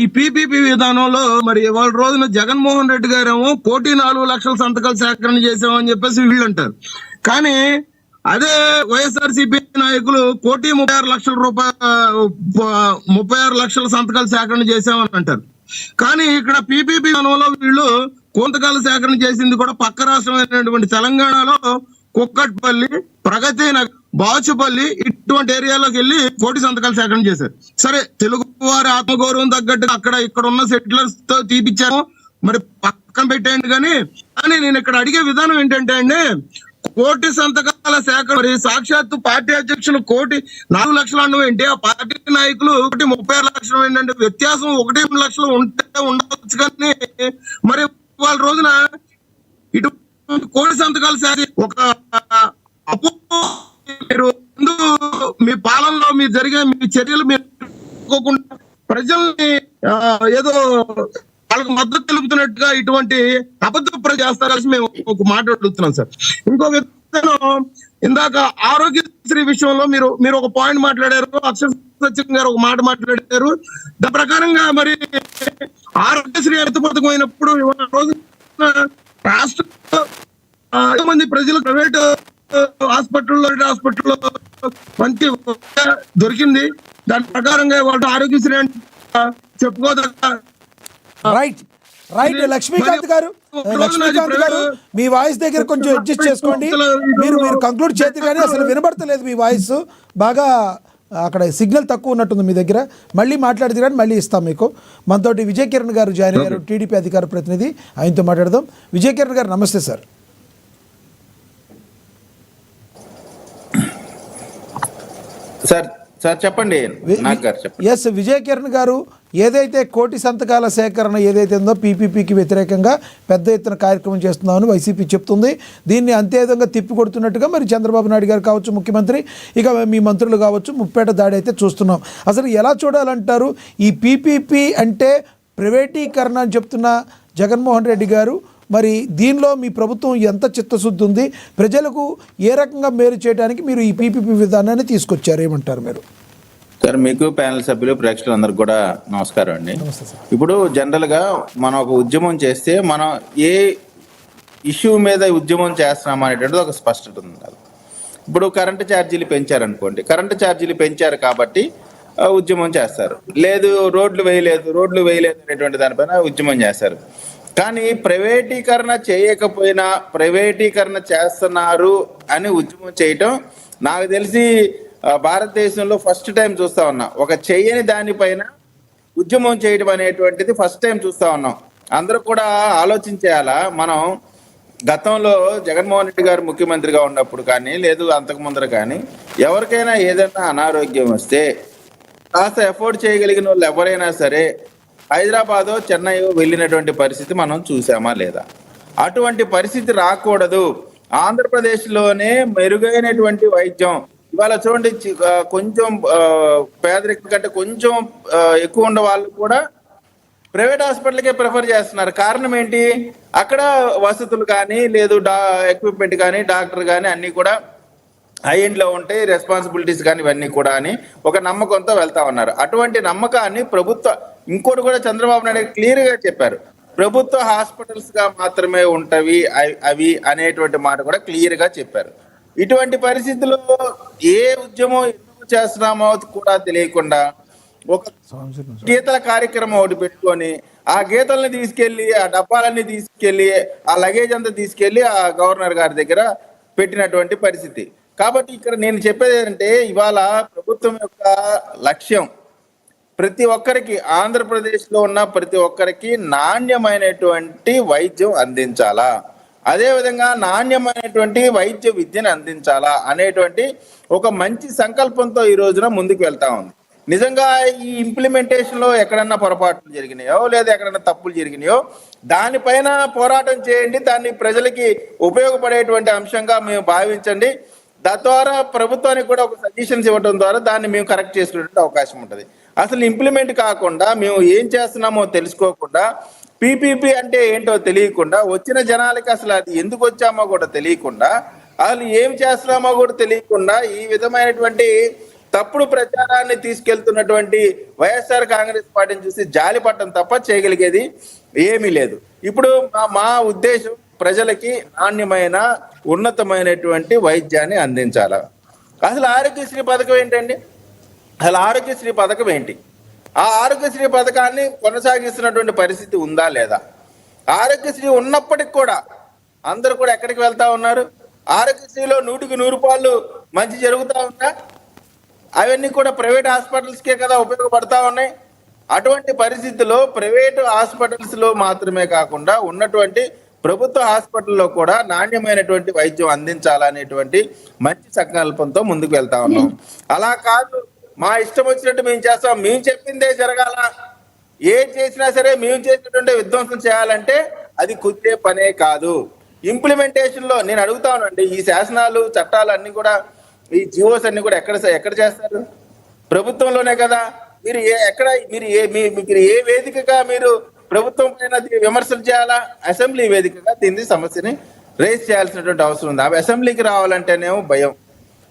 ఈ పీపీపీ విధానంలో మరి వాళ్ళ రోజున జగన్మోహన్ రెడ్డి గారేమో 1,04,00,000 సంతకాలు సేకరణ చేసామని చెప్పేసి వీళ్ళు అంటారు. కానీ అదే వైఎస్ఆర్సీపీ నాయకులు 1,36,00,000 సంతకాలు సేకరణ చేసామని అంటారు. కానీ ఇక్కడ పీపీపీ విధానంలో వీళ్ళు కొంతకాల సేకరణ చేసింది కూడా పక్క రాష్ట్రమైనటువంటి తెలంగాణలో కుక్కట్పల్లి, ప్రగతి నగర్, బాచుపల్లి ఇటువంటి ఏరియాలోకి వెళ్ళి 1,00,000 సంతకాలు సేకరణ చేశారు. సరే, తెలుగు వారి ఆత్మగౌరవం తగ్గట్టు అక్కడ ఇక్కడ ఉన్న సెటిలర్స్ తో తీపిచ్చాము, మరి పక్కన పెట్టేయండి. కానీ నేను ఇక్కడ అడిగే విధానం ఏంటంటే అండి, 1,00,000 సంతకాల సేకరణ మరి సాక్షాత్తు పార్టీ అధ్యక్షులు 1,04,00,000 అన్నం ఏంటి, ఆ పార్టీ నాయకులు 1,36,00,000 ఏంటంటే వ్యత్యాసం 1,00,000 ఉంటే ఉండవచ్చు. కానీ మరి వాళ్ళ రోజున ఇటు 1,00,000 సంతకాలు సేకరి ఒక అప్పు మీరు మీ పాలనలో మీరు జరిగే మీ చర్యలు మీరు ప్రజల్ని ఏదో వాళ్ళకి మద్దతు తెలుపుతున్నట్టుగా ఇటువంటి అబద్ధ ప్రజలు చేస్తారని మేము ఒక మాట అడుగుతున్నాం సార్. ఇంకో విధానం, ఇందాక ఆరోగ్యశ్రీ విషయంలో మీరు ఒక పాయింట్ మాట్లాడారు, అక్షర సత్యం గారు ఒక మాట మాట్లాడారు. దాని ప్రకారంగా మరి ఆరోగ్యశ్రీ హెల్త్ పథకం అయినప్పుడు రోజు రాష్ట్రంలో మంది ప్రజలు ప్రైవేట్ హాస్పిటల్లో మంచి దొరికింది. దాని ప్రకారంగా వాళ్ళు ఆరోగ్యశ్రీ అంటే చెప్పుకోదగ్గ. రైట్ లక్ష్మీకాంత్ గారు మీ వాయిస్ దగ్గర కొంచెం అడ్జస్ట్ చేసుకోండి. మీరు కంక్లూడ్ చేతి కానీ అసలు వినబడతలేదు మీ వాయిస్. బాగా అక్కడ సిగ్నల్ తక్కువ ఉన్నట్టుంది మీ దగ్గర. మళ్ళీ మాట్లాడితే కానీ మళ్ళీ ఇస్తాం మీకు. మనతోటి విజయ్ కిరణ్ గారు జాయిన్ అయ్యారు, టీడీపీ అధికార ప్రతినిధి. ఆయనతో మాట్లాడదాం. విజయ్ కిరణ్ గారు నమస్తే సార్. సార్ చెప్పండి. ఎస్ విజయ్ కిరణ్ గారు, ఏదైతే 1,00,000 సంతకాల సేకరణ ఏదైతే ఉందో పీపీపీకి వ్యతిరేకంగా పెద్ద ఎత్తున కార్యక్రమం చేస్తున్నామని వైసీపీ చెప్తుంది. దీన్ని అంతే విధంగా తిప్పికొడుతున్నట్టుగా మరి చంద్రబాబు నాయుడు గారు కావచ్చు, ముఖ్యమంత్రి, ఇక మీ మంత్రులు కావచ్చు, ముప్పేట దాడి అయితే చూస్తున్నాం. అసలు ఎలా చూడాలంటారు? ఈ పీపీపీ అంటే ప్రైవేటీకరణ అని చెప్తున్న జగన్మోహన్ రెడ్డి గారు, మరి దీనిలో మీ ప్రభుత్వం ఎంత చిత్తశుద్ధి ఉంది? ప్రజలకు ఏ రకంగా మేలు చేయడానికి మీరు ఈ పీపీపీ విధానాన్ని తీసుకొచ్చారు, ఏమంటారు మీరు? సార్, మీకు ప్యానెల్ సభ్యులు ప్రేక్షకులందరికీ కూడా నమస్కారం అండి. ఇప్పుడు జనరల్గా మనం ఒక ఉద్యమం చేస్తే మనం ఏ ఇష్యూ మీద ఉద్యమం చేస్తున్నాం అనేటువంటిది ఒక స్పష్టత ఉండాలి. ఇప్పుడు కరెంటు ఛార్జీలు పెంచారనుకోండి, కరెంటు ఛార్జీలు పెంచారు కాబట్టి ఉద్యమం చేస్తారు. లేదు రోడ్లు వేయలేదు అనేటువంటి దానిపైన ఉద్యమం చేస్తారు. కానీ ప్రైవేటీకరణ చేయకపోయినా ప్రైవేటీకరణ చేస్తున్నారు అని ఉద్యమం చేయటం నాకు తెలిసి భారతదేశంలో ఫస్ట్ టైం చూస్తా ఉన్నాం. ఒక చెయ్యని దానిపైన ఉద్యమం చేయడం అనేటువంటిది ఫస్ట్ టైం చూస్తా ఉన్నాం. అందరూ కూడా ఆలోచించేయాలా. మనం గతంలో జగన్మోహన్ రెడ్డి గారు ముఖ్యమంత్రిగా ఉన్నప్పుడు కానీ, లేదు అంతకు ముందర కానీ, ఎవరికైనా ఏదైనా అనారోగ్యం వస్తే కాస్త ఎఫోర్డ్ చేయగలిగిన వాళ్ళు ఎవరైనా సరే హైదరాబాదో చెన్నైయో వెళ్ళినటువంటి పరిస్థితి మనం చూసామా లేదా? అటువంటి పరిస్థితి రాకూడదు. ఆంధ్రప్రదేశ్లోనే మెరుగైనటువంటి వైద్యం ఇవాళ చూడండి. కొంచెం పేదరికం కంటే కొంచెం ఎక్కువ ఉన్న వాళ్ళు కూడా ప్రైవేట్ హాస్పిటల్కే ప్రిఫర్ చేస్తున్నారు. కారణం ఏంటి? అక్కడ వసతులు కానీ, లేదు ఎక్విప్మెంట్ కానీ, డాక్టర్ కానీ అన్నీ కూడా హై ఎండ్లో ఉంటాయి, రెస్పాన్సిబిలిటీస్ కానీ ఇవన్నీ కూడా అని ఒక నమ్మకంతో వెళ్తా ఉన్నారు. అటువంటి నమ్మకాన్ని ప్రభుత్వం ఇంకోటి కూడా చంద్రబాబు నాయుడు క్లియర్గా చెప్పారు, ప్రభుత్వ హాస్పిటల్స్ గా మాత్రమే ఉంటవి అవి అనేటువంటి మాట కూడా క్లియర్ గా చెప్పారు. ఇటువంటి పరిస్థితుల్లో ఏ ఉద్యమం ఎందుకు చేస్తున్నామో కూడా తెలియకుండా ఒక గీతల కార్యక్రమం ఒకటి పెట్టుకొని ఆ గీతల్ని తీసుకెళ్లి ఆ డబ్బాలన్నీ తీసుకెళ్లి ఆ లగేజ్ అంతా తీసుకెళ్లి ఆ గవర్నర్ గారి దగ్గర పెట్టినటువంటి పరిస్థితి. కాబట్టి ఇక్కడ నేను చెప్పేది ఏంటంటే ఇవాళ ప్రభుత్వం యొక్క లక్ష్యం ప్రతి ఒక్కరికి, ఆంధ్రప్రదేశ్లో ఉన్న ప్రతి ఒక్కరికి నాణ్యమైనటువంటి వైద్యం అందించాలా, అదేవిధంగా నాణ్యమైనటువంటి వైద్య విద్యను అందించాలా అనేటువంటి ఒక మంచి సంకల్పంతో ఈ రోజున ముందుకు వెళ్తా ఉంది. నిజంగా ఈ ఇంప్లిమెంటేషన్లో ఎక్కడన్నా పొరపాట్లు జరిగినాయో లేదా ఎక్కడన్నా తప్పులు జరిగినాయో దానిపైన పోరాటం చేయండి, దాన్ని ప్రజలకి ఉపయోగపడేటువంటి అంశంగా మేము భావించండి. తద్వారా ప్రభుత్వానికి కూడా ఒక సజెషన్స్ ఇవ్వడం ద్వారా దాన్ని మేము కరెక్ట్ చేసుకునే అవకాశం ఉంటుంది. అసలు ఇంప్లిమెంట్ కాకుండా మేము ఏం చేస్తున్నామో తెలుసుకోకుండా, పీపీపీ అంటే ఏంటో తెలియకుండా, వచ్చిన జనాలకి అసలు అది ఎందుకు వచ్చామో కూడా తెలియకుండా, అసలు ఏం చేస్తున్నామో కూడా తెలియకుండా ఈ విధమైనటువంటి తప్పుడు ప్రచారాన్ని తీసుకెళ్తున్నటువంటి వైఎస్ఆర్ కాంగ్రెస్ పార్టీని చూసి జాలిపడటం తప్ప చేయగలిగేది ఏమీ లేదు. ఇప్పుడు మా ఉద్దేశం ప్రజలకి నాణ్యమైన ఉన్నతమైనటువంటి వైద్యాన్ని అందించాల. అసలు ఆరోగ్యశ్రీ పథకం ఏంటండి? అసలు ఆరోగ్యశ్రీ పథకం ఏంటి? ఆ ఆరోగ్యశ్రీ పథకాన్ని కొనసాగిస్తున్నటువంటి పరిస్థితి ఉందా లేదా? ఆరోగ్యశ్రీ ఉన్నప్పటికి కూడా అందరూ కూడా ఎక్కడికి వెళ్తా ఉన్నారు? ఆరోగ్యశ్రీలో 100కి 100 మంచి జరుగుతూ ఉందా? అవన్నీ కూడా ప్రైవేట్ హాస్పిటల్స్కే కదా ఉపయోగపడతా ఉన్నాయి. అటువంటి పరిస్థితుల్లో ప్రైవేటు హాస్పిటల్స్లో మాత్రమే కాకుండా ఉన్నటువంటి ప్రభుత్వ హాస్పిటల్లో కూడా నాణ్యమైనటువంటి వైద్యం అందించాలనేటువంటి మంచి సంకల్పంతో ముందుకు వెళ్తా ఉన్నాం. అలా కాదు మా ఇష్టం వచ్చినట్టు మేము చేస్తాం, మేము చెప్పిందే జరగాల, ఏం చేసినా సరే మేము చేసినటువంటి విధ్వంసం చేయాలంటే అది కుదిరే పనే కాదు. ఇంప్లిమెంటేషన్లో నేను అడుగుతానండి, ఈ శాసనాలు చట్టాలు అన్ని కూడా, ఈ జియోస్ అన్ని కూడా ఎక్కడ చేస్తారు? ప్రభుత్వంలోనే కదా. మీరు మీరు ఏ వేదికగా మీరు ప్రభుత్వం పైన విమర్శలు చేయాలా? అసెంబ్లీ వేదికగా దీన్ని సమస్యని రేస్ చేయాల్సినటువంటి అవసరం ఉంది. అవి అసెంబ్లీకి రావాలంటేనేమో భయం.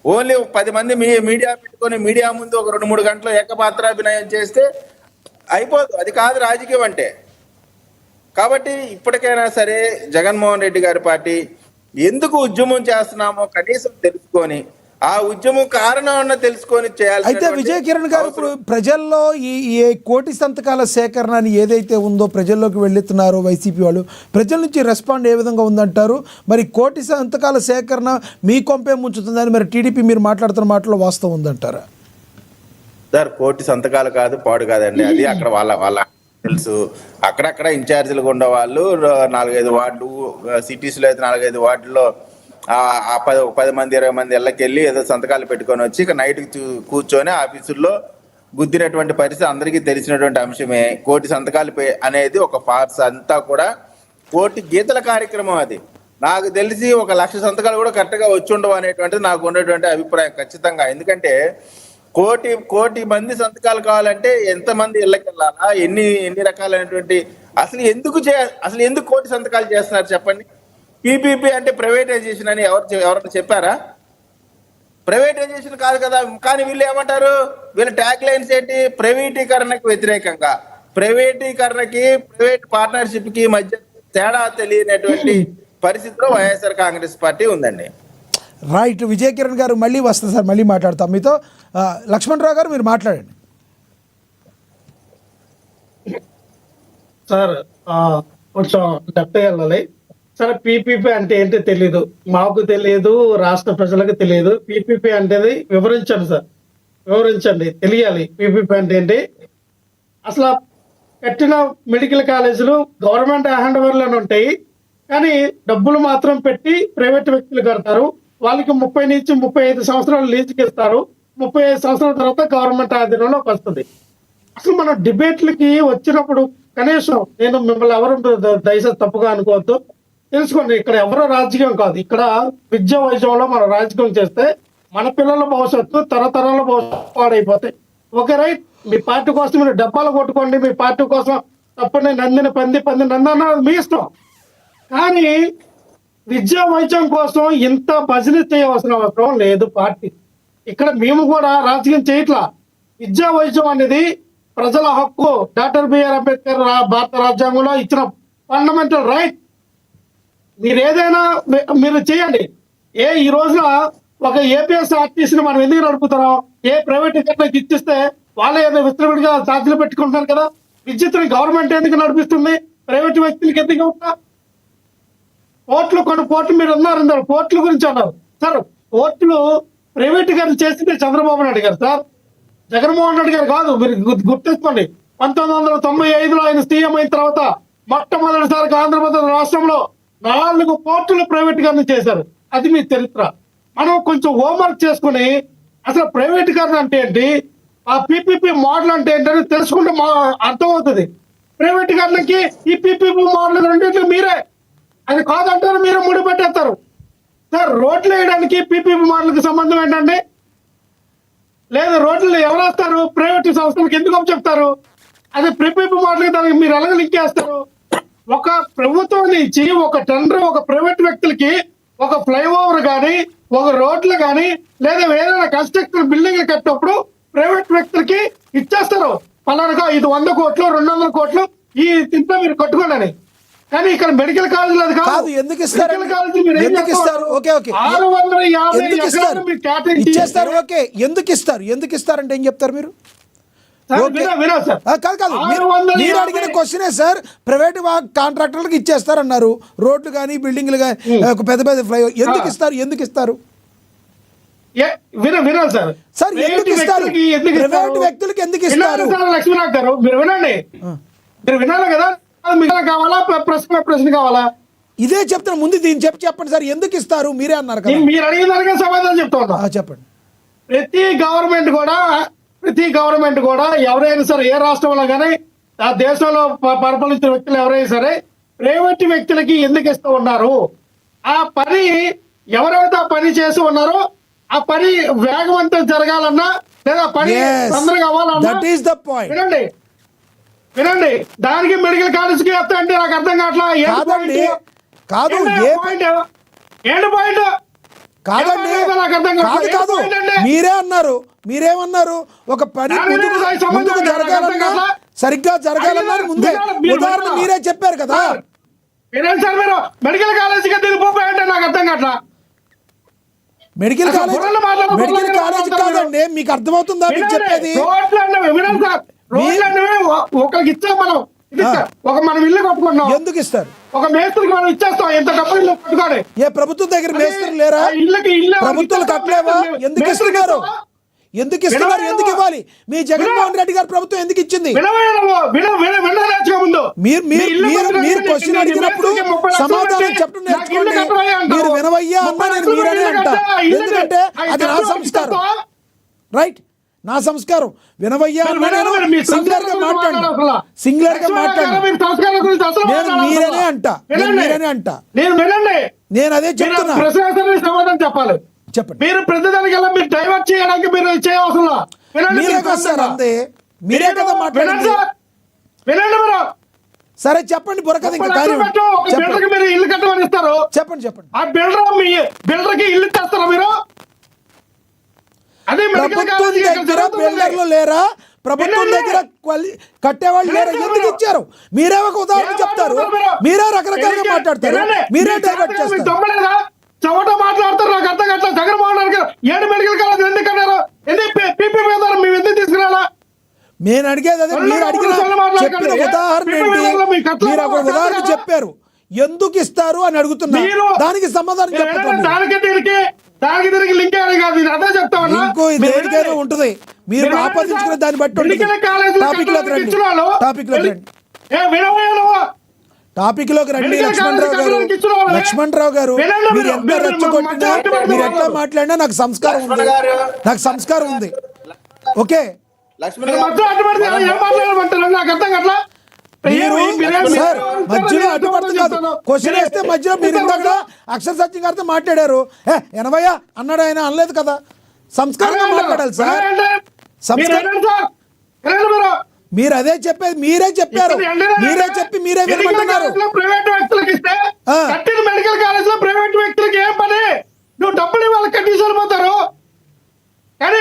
ఓన్లీ 10 మంది మీడియా పెట్టుకొని మీడియా ముందు ఒక 2-3 గంటలు ఏకపాత్రాభినయం చేస్తే అయిపోదు. అది కాదు రాజకీయం అంటే. కాబట్టి ఇప్పటికైనా సరే జగన్మోహన్ రెడ్డి గారి పార్టీ ఎందుకు ఉద్యమం చేస్తున్నామో కనీసం తెలుసుకొని, ఆ ఉద్యమం కారణం తెలుసుకొని చేయాలి. అయితే విజయ్ కిరణ్ గారు, ఇప్పుడు ప్రజల్లో ఈ కోటి సంతకాల సేకరణ అని ఏదైతే ఉందో ప్రజల్లోకి వెళ్తున్నారో వైసీపీ వాళ్ళు, ప్రజల నుంచి రెస్పాండ్ ఏ విధంగా ఉందంటారు? మరి కోటి సంతకాల సేకరణ మీ కొంపే ముంచుతుందని మరి టీడీపీ మీరు మాట్లాడుతున్న మాటలో వాస్తవం ఉందంటారా? సార్, కోటి సంతకాలు కాదు, పాడు కాదండి. అది అక్కడ వాళ్ళ తెలుసు. అక్కడక్కడ ఇన్ఛార్జీలుగా ఉండే వాళ్ళు 4-5 వార్డులు, సిటీస్లో అయితే 4-5 వార్డుల్లో 10 మంది 20 మంది ఇళ్ళకెళ్ళి ఏదో సంతకాలు పెట్టుకొని వచ్చి ఇక నైట్కి కూర్చొని ఆఫీసుల్లో గుద్దినటువంటి పరిస్థితి అందరికీ తెలిసినటువంటి అంశమే. కోటి సంతకాలు అనేది ఒక ఫార్స్, అంతా కూడా కోటి గీతల కార్యక్రమం. అది నాకు తెలిసి 1,00,000 సంతకాలు కూడా కరెక్ట్గా వచ్చి ఉండవు అనేటువంటిది నాకు ఉన్నటువంటి అభిప్రాయం ఖచ్చితంగా. ఎందుకంటే కోటి మంది సంతకాలు కావాలంటే ఎంతమంది ఇళ్ళకి వెళ్ళాలా, ఎన్ని రకాలైనటువంటి, అసలు ఎందుకు కోటి సంతకాలు చేస్తున్నారు చెప్పండి? పీపీపీ అంటే ప్రైవేటైజేషన్ అని ఎవరైనా చెప్పారా? ప్రైవేటైజేషన్ కాదు కదా. కానీ వీళ్ళు ఏమంటారు? వీళ్ళ ట్యాగ్ లైన్స్ ఏంటి? ప్రైవేటీకరణకు వ్యతిరేకంగా. ప్రైవేటీకరణకి ప్రైవేట్ పార్ట్నర్షిప్కి మధ్య తేడా తెలియనటువంటి పరిస్థితిలో వైఎస్ఆర్ కాంగ్రెస్ పార్టీ ఉందండి. రైట్. విజయ్ కిరణ్ గారు మళ్ళీ వస్తుంది సార్, మళ్ళీ మాట్లాడతాం మీతో. లక్ష్మణరావు గారు మీరు మాట్లాడండి సార్. కొంచెం డెప్త్ వెళ్ళాలి సార్. పీపీపీ అంటే ఏంటో తెలియదు, మాకు తెలియదు, రాష్ట్ర ప్రజలకు తెలియదు. పీపీపీ అంటే వివరించండి సార్, వివరించండి, తెలియాలి. పీపీపీ అంటే ఏంటి? అసలు కట్టిన మెడికల్ కాలేజీలు గవర్నమెంట్ హ్యాండ్ ఓవర్లోనే ఉంటాయి, కానీ డబ్బులు మాత్రం పెట్టి ప్రైవేట్ వ్యక్తులు కడతారు. వాళ్ళకి 30 నుంచి 35 సంవత్సరాలు లీజుకి ఇస్తారు. 35 సంవత్సరాల తర్వాత గవర్నమెంట్ ఆధీనంలోకి వస్తుంది. అసలు మనం డిబేట్లకి వచ్చినప్పుడు కనీసం, నేను మిమ్మల్ని ఎవరు దయచేసి తప్పుగా అనుకోవద్దు, తెలుసుకోండి, ఇక్కడ ఎవరో రాజకీయం కాదు. ఇక్కడ విద్యా వైద్యంలో మనం రాజకీయం చేస్తే మన పిల్లల భవిష్యత్తు, తరతరాల భవిష్యత్తు పాడైపోతాయి. ఓకే రైట్, మీ పార్టీ కోసం మీరు డబ్బాలు కొట్టుకోండి, మీ పార్టీ కోసం తప్పని నందిని పంది నందన్న మీ ఇష్టం. కానీ విద్యా వైద్యం కోసం ఇంత భజన చేయవలసిన అవసరం లేదు పార్టీ. ఇక్కడ మేము కూడా రాజకీయం చేయట్లా. విద్యా వైద్యం అనేది ప్రజల హక్కు. డాక్టర్ బిఆర్ అంబేద్కర్ భారత రాజ్యాంగంలో ఇచ్చిన ఫండమెంటల్ రైట్. మీరు ఏదైనా మీరు చేయండి. ఈ రోజున ఒక ఏపీఎస్ఆర్టీసీని మనం ఎందుకు నడుపుతున్నాం? ఏ ప్రైవేట్ కంపెనీకి ఇచ్చిస్తే వాళ్ళే ఏదో విస్తృతంగా ఛార్జీలు పెట్టుకుంటారు కదా. విద్యుత్ని గవర్నమెంట్ ఎందుకు నడిపిస్తుంది? ప్రైవేట్ వ్యక్తులకి ఎందుకు ఉంటా? పోర్టులు కొన్ని పోర్టులు మీరు అన్నారు, పోర్టుల గురించి అన్నారు సార్. పోర్టులు ప్రైవేటీకరణ చేసిందే చంద్రబాబు నాయుడు గారు సార్, జగన్మోహన్ రెడ్డి గారు కాదు. మీరు గుర్తుంచుకోండి, 1995లో ఆయన సీఎం అయిన తర్వాత మొట్టమొదటిసారిగా ఆంధ్రప్రదేశ్ రాష్ట్రంలో 4 పోర్టులు ప్రైవేటీకరణ చేశారు. అది మీ చరిత్ర. మనం కొంచెం హోంవర్క్ చేసుకుని అసలు ప్రైవేటీకరణ అంటే ఏంటి, ఆ పీపీపీ మోడల్ అంటే ఏంటని తెలుసుకుంటే మా అర్థమవుతుంది. ప్రైవేటీకరణకి ఈ పీపీపీ మోడల్ రెండింటిలో మీరే అది కాదంటారు, మీరే ముడి పెట్టేస్తారు సార్. రోడ్లు వేయడానికి పీపీపీ మోడల్కి సంబంధం ఏంటండి? లేదు, రోడ్లు ఎవరు వేస్తారు? ప్రైవేట్ సంస్థలకు ఎందుకు చెప్తారు? అదే పీపీపీ మోడల్కి దానికి మీరు ఎలాగ లింక్ చేస్తారు? ఒక ప్రభుత్వం నుంచి ఒక టెండర్ ఒక ప్రైవేట్ వ్యక్తులకి ఒక ఫ్లైఓవర్ కానీ ఒక రోడ్లు కానీ లేదా ఏదైనా కన్స్ట్రక్షన్ బిల్డింగ్లు కట్టినప్పుడు ప్రైవేట్ వ్యక్తులకి ఇచ్చేస్తారు. పలానా ఇది 100 కోట్లు 200 కోట్లు ఈ ఇంట్లో మీరు కట్టుకోండి. కానీ ఇక్కడ మెడికల్ కాలేజీలు అది కాదు. ఎందుకు ఇస్తారు? ఎందుకు ఇస్తారు? ఓకే ఓకే, 650 ఎందుకు ఇస్తారు? మీరు కేటాయించి ఇచ్చేస్తారు. ఓకే, ఎందుకు ఇస్తారు? ఎందుకు ఇస్తారంటే ఏం చెప్తారు మీరు? కాదు కాదు, మీరు అడిగిన క్వశ్చనే సార్. ప్రైవేట్ కాంట్రాక్టర్లకు ఇచ్చేస్తారన్నారు, రోడ్లు కానీ బిల్డింగ్లు కానీ పెద్ద పెద్ద ఫ్లైఓవర్ ఎందుకు ఇస్తారు? ఎందుకు ఇస్తారు వినాలి సార్. సార్ ఎందుకు ఇస్తారు? ప్రైవేట్ వ్యక్తులకు ఎందుకు ఇస్తారు? లక్ష్మీనాథ్ గారు మీరు వినండి, మీరు వినాలి కదా. మీకు కావాలా ప్రశ్న కావాలా? ఇదే చెప్తాను ముందు దీన్ని చెప్పండి సార్. ఎందుకు ఇస్తారు? మీరే అన్నారు కదా. మీరు అడిగిన దానికే సమాధానం చెప్తా ఉన్నా. చెప్పండి. ప్రతి గవర్నమెంట్ కూడా ఎవరైనా సరే ఏ రాష్ట్రంలో కానీ ఆ దేశంలో పరిపాలించిన వ్యక్తులు ఎవరైనా సరే ప్రైవేట్ వ్యక్తులకి ఎందుకు ఇస్తూ ఉన్నారు? ఆ పని ఎవరైతే ఆ పని చేసి ఉన్నారో ఆ పని వేగవంతం జరగాలన్నా లేదా పని తొందరగా అవ్వాలన్నా వినండి, దానికి మెడికల్ కాలేజ్కి వస్తా అంటే నాకు అర్థం కావట్లేదు. మీరే అన్నారు, మీరేమన్నారు? ఒక పని ముందుకు జరగాలన్నా సరిగ్గా జరగాలన్నారు ముందే. ఉదాహరణ మీరే చెప్పారు కదా. సార్ మీరు మెడికల్ కాలేజీకి తిరిగిపోయాయంటే నాకు అర్థం కావట్లా. మెడికల్ కాలేజ్ కాదండి, మీకు అర్థమవుతుందా మీకు చెప్పేది? ఒకరికి ఇచ్చాం మనం, మనం ఇల్లు కట్టుకుంటున్నాం. ఎందుకు ఇస్తారు? ఒక మేస్త్రికి మనం ఇచ్చేస్తాం. ఎంత డబ్బు ఇల్లు కట్టుకోండి. ఏ ప్రభుత్వం దగ్గర మేస్త్రి లేరా? ప్రభుత్వాలు కట్టలేవా? ఎందుకు ఇస్తున్నారు? ఎందుకు ఇస్తున్నారు? ఎందుకు ఇవ్వాలి? మీ జగన్మోహన్ రెడ్డి గారు ప్రభుత్వం ఎందుకు ఇచ్చింది? మీరు క్వశ్చన్ అడిగినప్పుడు సమాధానం చెప్పడం నేర్చుకోండి. మీరు వినవయ్యా అన్నా నేను మీరనే అంట. ఎందుకంటే అది నా సంస్కారం, రైట్? నా సంస్కారం. వినవయ్యా అన్నా నేను సింగులర్ గా మాట్లాడు. నేను మీరనే అంట. నేను అదే చెప్తున్నా. సమాధానం చెప్పాలి. చెప్పండి. మీరు ప్రతిదానికి మీరు డైవర్ట్ చేయడానికి మీరు చేయవసరం. మీరే కదా సార్ అంతే, మీరే కదా మాట్లాడండి. వినండి మీరు. సరే చెప్పండి. బుర్రకథ ఇంకా మీరు ఇల్లు కట్టమని ఇస్తారు. చెప్పండి. ఆ బిల్డర్ కి ఇల్లు తెస్తారా మీరు? అదే ప్రభుత్వం దగ్గర బిల్డర్లు లేరా? ప్రభుత్వం దగ్గర కట్టేవాళ్ళు లేరా? ఎందుకు ఇచ్చారు? మీరే ఒక ఉదాహరణ చెప్తారు, మీరే రకరకాలుగా మాట్లాడతారు, మీరే డైవర్ట్ చేస్తారు. చవట మాట్లాడతారు. నాకు అర్థం కావట్లేదు. జగన్మోహన్ రెడ్డి గారు 7 మెడికల్ కాలేజ్ ఎందుకు అన్నారు? పీపీ మీద మేము ఎందుకు తీసుకురాలా? నేను అడిగేది అదే. మీరు అడిగిన చెప్పిన ఉదాహరణ ఏంటి? మీరు ఒక ఉదాహరణ చెప్పారు, ఎందుకు ఇస్తారు అని అడుగుతున్నా. దానికి సమాధానం చెప్పండి. దానికి తిరిగి లింక్ కాదు, అదే చెప్తా ఉన్నా. ఇంకో దేనికైనా ఉంటుంది, మీరు ఆపాదించుకునే దాన్ని బట్టి ఉంటుంది. టాపిక్ లోకి రండి. లక్ష్మణరావు గారు మీరు ఎంత రెచ్చగొట్టినా, మీరు ఎట్లా మాట్లాడినా నాకు సంస్కారం ఉంది. ఓకే, సార్ మధ్యలో అడ్డుపడదు కాదు. క్వశ్చన్ వేస్తే మధ్యలో మీరు ఇందాక అక్షర సత్యం గారితో మాట్లాడారు. ఎనభయ్యా అన్నాడు, ఆయన అనలేదు కదా. సంస్కారంగా మాట్లాడాలి సార్. మీరు అదే చెప్పేది, మీరే చెప్పారు, మీరే చెప్పి మీరే వినమంటున్నారు. ప్రైవేట్ వ్యక్తులకు ఇస్తే కట్టిన మెడికల్ కాలేజ్ లో ప్రైవేట్ వ్యక్తులకు ఏం పని? నువ్వు డబ్బులు వాళ్ళకి కట్టి సరిపోతారు. కానీ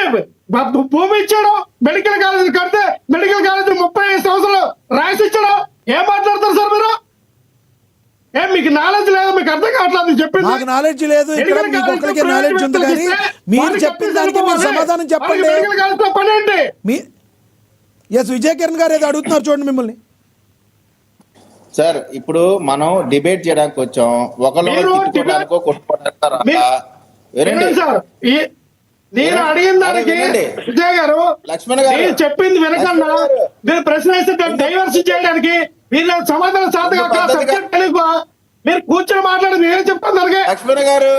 భూమి ఇచ్చాడు, మెడికల్ కాలేజ్ కడితే మెడికల్ కాలేజ్ 35 సంవత్సరాలు రాసి ఇచ్చాడు. ఏం మాట్లాడతారు సార్ మీరు? మీకు నాలెడ్జ్ లేదు, మీకు అర్థం కావట్లేదు చెప్పింది. నాకు నాలెడ్జ్ లేదు, ఇక్కడ మీకు ఒక్కరికే నాలెడ్జ్ ఉంది, కానీ మీరు చెప్పిన దానికి మీరు సమాధానం చెప్పండి. పని ఏంటి? మీ ఎస్ విజయ్ కిరణ్ గారు ఏదో అడుగుతున్నారు చూడండి మిమ్మల్ని. సార్ ఇప్పుడు మనం డిబేట్ చేయడానికి వచ్చాం, ఒకళ్ళు మీరు తిట్టుకోవడానికో కొట్టుకోవడానికో రా. మీ- వినండి సార్ నేను అడిగిన దానికి వినండి. విజయ్ గారు లక్ష్మణ్ గారు. నేను చెప్పింది వినకుండా లక్ష్మణ్ గారు. మీరు ప్రశ్న వేస్తే డైవర్స్ చేయడానికి మీరు సమాధానం సాధక మీరు కూర్చొని మాట్లాడి నేను చెప్తాను దానికి. లక్ష్మణ్ గారు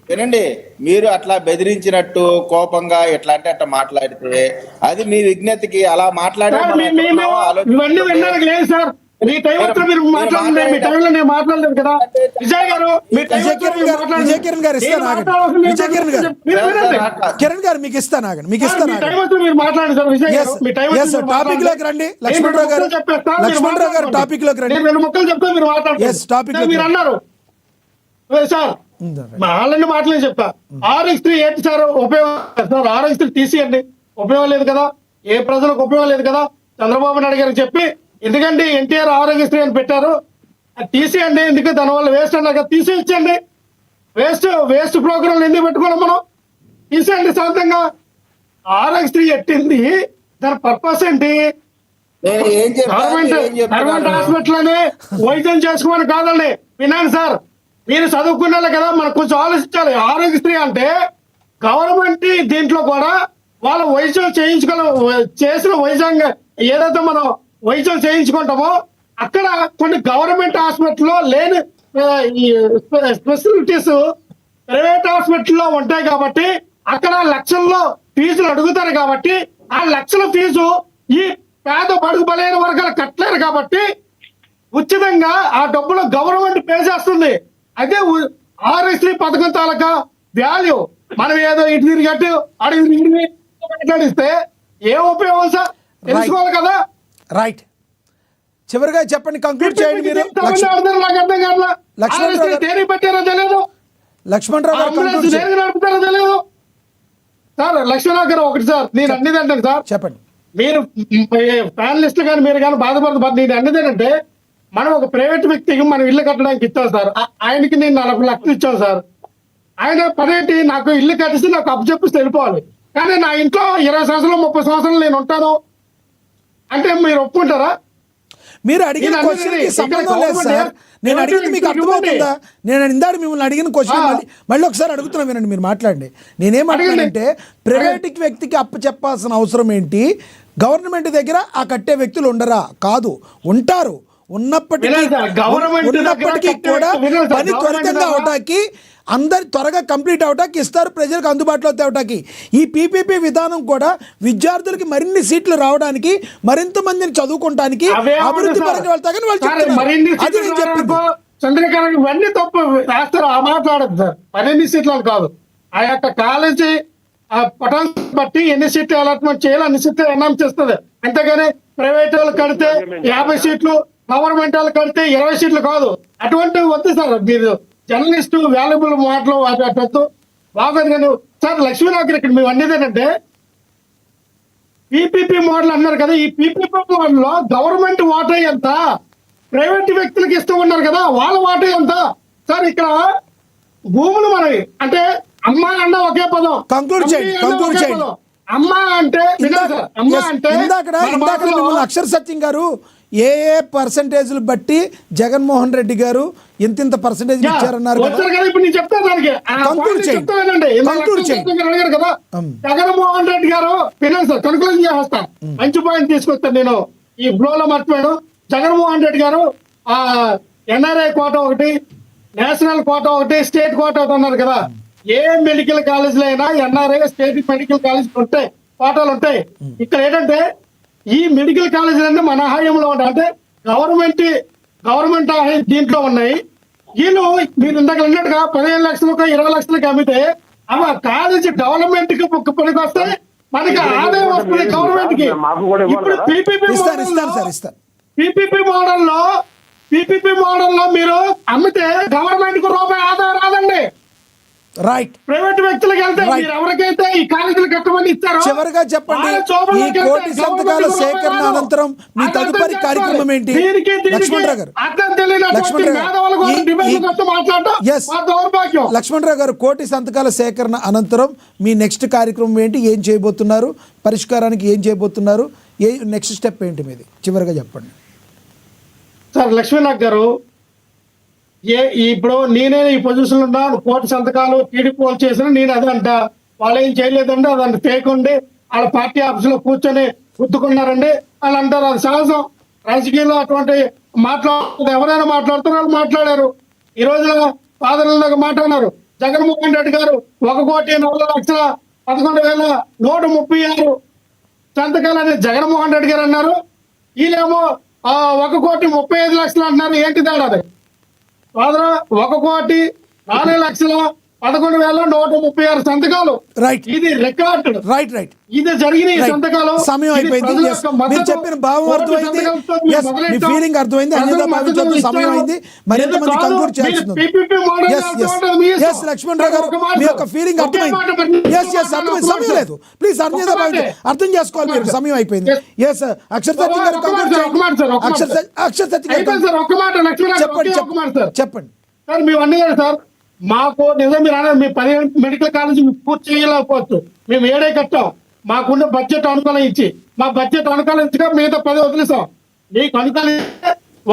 వినండి, మీరు అట్లా బెదిరించినట్టు కోపంగా ఎట్లా అంటే అట్లా మాట్లాడితే అది మీ విజ్ఞతకి అలా మాట్లాడే సార్, మనం మేము ఎక్కడున్నామో ఇవన్నీ ఆలోచించుకోండి. వినడానికి లేదు సార్. మీ టైం వస్తే మీరు మాట్లాడండి, మీ టైంలో నేను మాట్లాడలేదు కదా విజయ్ గారు. మీ టైం విజయ్ వస్తే కిరణ్ మీరు గారు, మాట్లాడండి. విజయ్ కిరణ్ గారు ఇస్తాను నేను ఆగండి. మాట్లాడవలసిన విజయ్ కిరణ్ గారు, మీరు వినండి. కిరణ్ గారు మీకు ఇస్తాను ఆగండి, మీకు సార్, ఇస్తాను మీ టైం ఆగండి. వస్తే మీరు మాట్లాడండి సార్ విజయ్ గారు. మీ టైం వస్తే ఎస్ మీరు టాపిక్ మాట్లాడండి. లోకి రండి. నేను లక్ష్మణ్ రావు గారు, రెండు ముక్కలు చెప్పేస్తా, మీరు లక్ష్మణ్ రావు గారు మాట్లాడండి. టాపిక్ లోకి రండి. నేను రెండు ముక్కలు చెప్తే మీరు మాట్లాడండి. Yes, topic సార్, మీరు లోకి అన్నారు సార్ వాళ్ళని మాటలే చెప్తా. RX3 ఏంటి సార్ ఉపయోగం? సార్ RX3 తీసేయండి, ఉపయోగం లేదు కదా, ఏ ప్రజలకు ఉపయోగం లేదు కదా. చంద్రబాబు నాయుడు గారికి చెప్పి ఎందుకంటే ఎన్టీఆర్ RX3 అని పెట్టారు, అది తీసేయండి, ఎందుకంటే దానివల్ల వేస్ట్ అన్నారు కదా, తీసేయించండి. వేస్ట్ ప్రోగ్రాంలు ఎందుకు పెట్టుకోవాలి మనం? తీసేయండి శాంతంగా. RX3 ఎట్టింది, దాని పర్పస్ ఏంటి? నేను ఏం గవర్నమెంట్ చెప్తాను హాస్పిటల్ అని వైద్యం చేసుకోమని కాదండి. వినండి సార్, మీరు చదువుకున్నారు కదా, మనకు కొంచెం ఆలోచించాలి. RX3 అంటే గవర్నమెంట్ దీంట్లో కూడా వాళ్ళ వైద్యం చేసిన వైద్యం ఏదైతే మనం వైద్యం చేయించుకుంటామో అక్కడ కొన్ని గవర్నమెంట్ హాస్పిటల్లో లేని ఈ ఫెసిలిటీస్ ప్రైవేట్ హాస్పిటల్లో ఉంటాయి కాబట్టి అక్కడ లక్షల్లో ఫీజులు అడుగుతారు కాబట్టి ఆ లక్షల ఫీజు ఈ పేద బడుగు బలైన వర్గాలు కట్టలేరు కాబట్టి ఉచితంగా ఆ డబ్బులు గవర్నమెంట్ పే చేస్తుంది. అదే RX3 పథకం తాలూకా వాల్యూ. మనం ఏదో ఇటు తిరిగి కట్టి అడిగి మాట్లాడిస్తే ఏ ఉపయోగం సార్ తెలుసుకోవాలి కదా. రైట్, చివరిగా చెప్పండి, కంక్లూడ్ చేయండి మీరు. నాకు అర్థం కాదు. లక్ష్మణ్ రావు గారు. దేనికి పెట్టారో తెలియదు, లక్ష్మణ్ రావు గారు అంబులెన్స్ conclude చేయండి. దేనికి నడుపుతారో తెలియదు సార్. లక్ష్మణ్ గారు ఒకటి సార్, నేను అన్నిది అంటాను సార్, చెప్పండి. మీరు ప్యానలిస్ట్ కానీ మీరు కానీ బాధపడదు. నేను అన్నది ఏంటంటే మనం ఒక ప్రైవేట్ వ్యక్తికి మనం ఇల్లు కట్టడానికి ఇచ్చాం సార్. ఆయనకి నేను 40 లక్షలు ఇచ్చాను సార్. ఆయన పనేంటి, నాకు ఇల్లు కట్టిస్తే నాకు అప్పు చెప్పిస్తే వెళ్ళిపోవాలి. కానీ నా ఇంట్లో 20 సంవత్సరాలు 30 సంవత్సరాలు నేను ఉంటాను అంటే మీరు ఒప్పుకుంటారా? మీరు అడిగిన నేను క్వశ్చన్ కి అడిగింది సంబంధం లేదు ఇక్కడ సార్. నేను అడిగింది మీకు అర్థమవుతుందా? నేను ఇందాక మిమ్మల్ని అడిగిన క్వశ్చన్ మళ్ళీ ఒకసారి అడుగుతున్నా, వినండి, మీరు మాట్లాడండి. నేనేం అడిగానంటే ప్రైవేట్ వ్యక్తికి అప్పు చెప్పాల్సిన అవసరం ఏంటి, గవర్నమెంట్ దగ్గర ఆ కట్టే వ్యక్తులు ఉండరా? కాదు, ఉంటారు. ఉన్నప్పటికీ కూడా పని త్వరితంగా అవటానికి, అందరి త్వరగా కంప్లీట్ అవటానికి ఇస్తారు, ప్రజలకు అందుబాటులో తేవటానికి. ఈ PPP విధానం కూడా విద్యార్థులకి మరిన్ని సీట్లు రావడానికి, మరింత మందిని చదువుకోవటానికి, అభివృద్ధి పరంగా వెళ్తాగని వాళ్ళు చెప్తున్నారు. అది నేను చెప్పింది. చంద్రకాంత్ ఇవన్నీ తప్పు రాస్తారు, ఆ మాట్లాడదు సార్. 12 సీట్లు కాదు, ఆ యొక్క కాలేజీ పటాలు బట్టి ఎన్ని సీట్లు అలాట్మెంట్ చేయాలి అన్ని సీట్లు అనౌన్స్ చేస్తుంది. అంతేగాని ప్రైవేట్ వాళ్ళు కడితే 50 సీట్లు, గవర్నమెంట్ వాళ్ళు కడితే 20 సీట్లు కాదు. అటువంటివి వద్దు సార్. మీరు జర్నలిస్టు వాల్యుబుల్ మాటలు అటు బాగోదు. కానీ సార్ లక్ష్మీనాథ్ ఇక్కడ మేము అనేది ఏంటంటే PPP మోడల్ అన్నారు కదా, ఈ PPP మోడల్ లో గవర్నమెంట్ వాటా ఎంత, ప్రైవేట్ వ్యక్తులకు ఇస్తూ ఉన్నారు కదా వాళ్ళ వాటా ఎంత సార్? ఇక్కడ భూములు మనవి అంటే అమ్మ అన్న ఒకే పదం, కంక్లూడ్ చేయండి, కంక్లూడ్ చేయండి. అమ్మ అంటే ఇందాక మిమ్మల్ని అక్షర సత్యం గారు ఏ పర్సంటేజ్లు బట్టి జగన్మోహన్ రెడ్డి గారు ఇంత పర్సంటేజ్ ఇచ్చారన్నారు కదా. ఇప్పుడు నేను చెప్తాను దానికి కంక్లూడ్ చేయండి, కంక్లూడ్ చేయండి. అడిగారు కదా జగన్మోహన్ రెడ్డి గారు ఫినాన్స్ కన్క్లూజన్ చేస్తాను. మంచి పాయింట్ తీసుకొస్తాను నేను, ఈ ఫ్లోలో మర్చిపోయాను. జగన్మోహన్ రెడ్డి గారు NRI కోట ఒకటి, నేషనల్ కోట ఒకటి, స్టేట్ కోట ఒకటి అన్నారు కదా. ఏ మెడికల్ కాలేజీలో అయినా NRI స్టేట్ మెడికల్ కాలేజ్ ఉంటాయి, కోటాలు ఉంటాయి. ఇక్కడ ఏంటంటే ఈ మెడికల్ కాలేజీలన్నీ మన హయాంలో ఉంటాయి, అంటే గవర్నమెంట్ దీంట్లో ఉన్నాయి. వీళ్ళు మీరు ఇందాక అన్నట్టుగా 15 లక్షలకు 20 లక్షలకు అమ్మితే అవి కాలేజీ డెవలప్మెంట్ కి పనికి వస్తే మనకి ఆదాయం వస్తుంది గవర్నమెంట్ కి. ఇప్పుడు PPP మోడల్లో మీరు అమ్మితే గవర్నమెంట్ కు రూపాయి ఆదాయం రాదండి. రైట్. ప్రైవేట్ వ్యక్తులకు వెళ్తే Right. మీరు ఎవరికైతే ఈ కాలేజీలు కట్టమని ఇచ్చారో చివరిగా చెప్పండి, వాళ్ళ జోబుల్లోకి ఈ వెళ్తే కోటి సంతకాల గవర్నమెంట్ సేకరణ రూపాయలు అనంతరం మీ అర్థం తదుపరి చేసుకోవాలి. కార్యక్రమం ఏంటి? దీనికి లక్ష్మణరావు గారు, అర్థం తెలియనటువంటి లక్ష్మణరావు గారు, మేధావుల కోసం ఈ- డిబేట్ల ఈ- కోసం మాట్లాడటం Yes. మా దౌర్భాగ్యం. లక్ష్మణరావు గారు, కోటి సంతకాల సేకరణ అనంతరం మీ నెక్స్ట్ కార్యక్రమం ఏంటి? ఏం చేయబోతున్నారు? పరిష్కారానికి ఏం చేయబోతున్నారు? నెక్స్ట్ స్టెప్ ఏంటి మీది? చివరిగా చెప్పండి. సార్ లక్ష్మీనాథ్ గారు, ఇప్పుడు నేనే ఈ పొజిషన్ ఉన్నా కోటి సంతకాలు టీడీపీ వాళ్ళు చేసిన నేను అదంట, వాళ్ళు ఏం చేయలేదంటే అదంత ఫేక్ ఉండి వాళ్ళ పార్టీ ఆఫీస్ లో కూర్చొని గుద్దుకున్నారండి వాళ్ళు అంటారు. అది సహజం. రాజకీయంలో అటువంటి ఎవరైనా మాట్లాడుతారు, వాళ్ళు మాట్లాడారు. ఈ రోజు ఫాదర్లకు మాట్లాడారు. జగన్మోహన్ రెడ్డి గారు 1,40,11,11,136 సంతకాలు అనేది జగన్మోహన్ రెడ్డి గారు అన్నారు. వీళ్ళేమో 1,35,00,000 అంటున్నారు. ఏంటి తేడా? 1,04,11,136 సంతకాలు. రైట్. ఇది రికార్డు. రైట్. రైట్. ఇది జరిగిన ఈ Right. సంతకాలు. సమయం ఇది అయిపోయింది. ప్రజల Yes. యొక్క మద్దతు. మీరు చెప్పిన భావం కోటి అర్థమైంది. సంతకాలతో మీరు Yes. మీ మొదలెట్టాం. ఫీలింగ్ అర్థమైంది. ప్రజల అన్యదా మద్దతు భావించొద్దు. ఇచ్చారు. సమయం అయింది. మరింత ఇది మంది కాదు. కంక్లూడ్ మీరు చేయాల్సింది. PPP model Yes, yes. అర్థం మీ ఇష్టం. Yes, లక్ష్మణరావు గారు, ఒక మాట మీ సార్. యొక్క ఫీలింగ్ ఒకే అర్థమైంది. మాట మరి Yes, yes, అర్థమైంది. ఒక సమయం మాట. లేదు. ప్లీజ్ అన్యదా ఒక మాట. భావించండి. అర్థం చేసుకోవాలి మీరు. సమయం అయిపోయింది. Yes. ఎస్ అక్షర్ సత్యం గారు ఒక మాట కంక్లూడ్ సార్, ఒక మాట సార్, ఒక మాట చేయండి. సార్. అక్షర్ సత్యం గారు అయిపోయింది సార్. ఒక్క మాట లక్ష్మీనాథ్ చెప్పండి. ఒక మాట సార్. చెప్పండి. సార్ మేము అన్నీ కదా సార్, మాకు నిజం మీరు అన్నారు మీ 15 మెడికల్ కాలేజ్ పూర్తి చేయలేకపోవచ్చు. మేము ఏడే కట్టాం. మాకున్న బడ్జెట్ అనుకూలం ఇచ్చి మా బడ్జెట్ అనుకూలం ఇచ్చిగా మిగతా 10 వదిలేసాం. మీకు అనుకూలం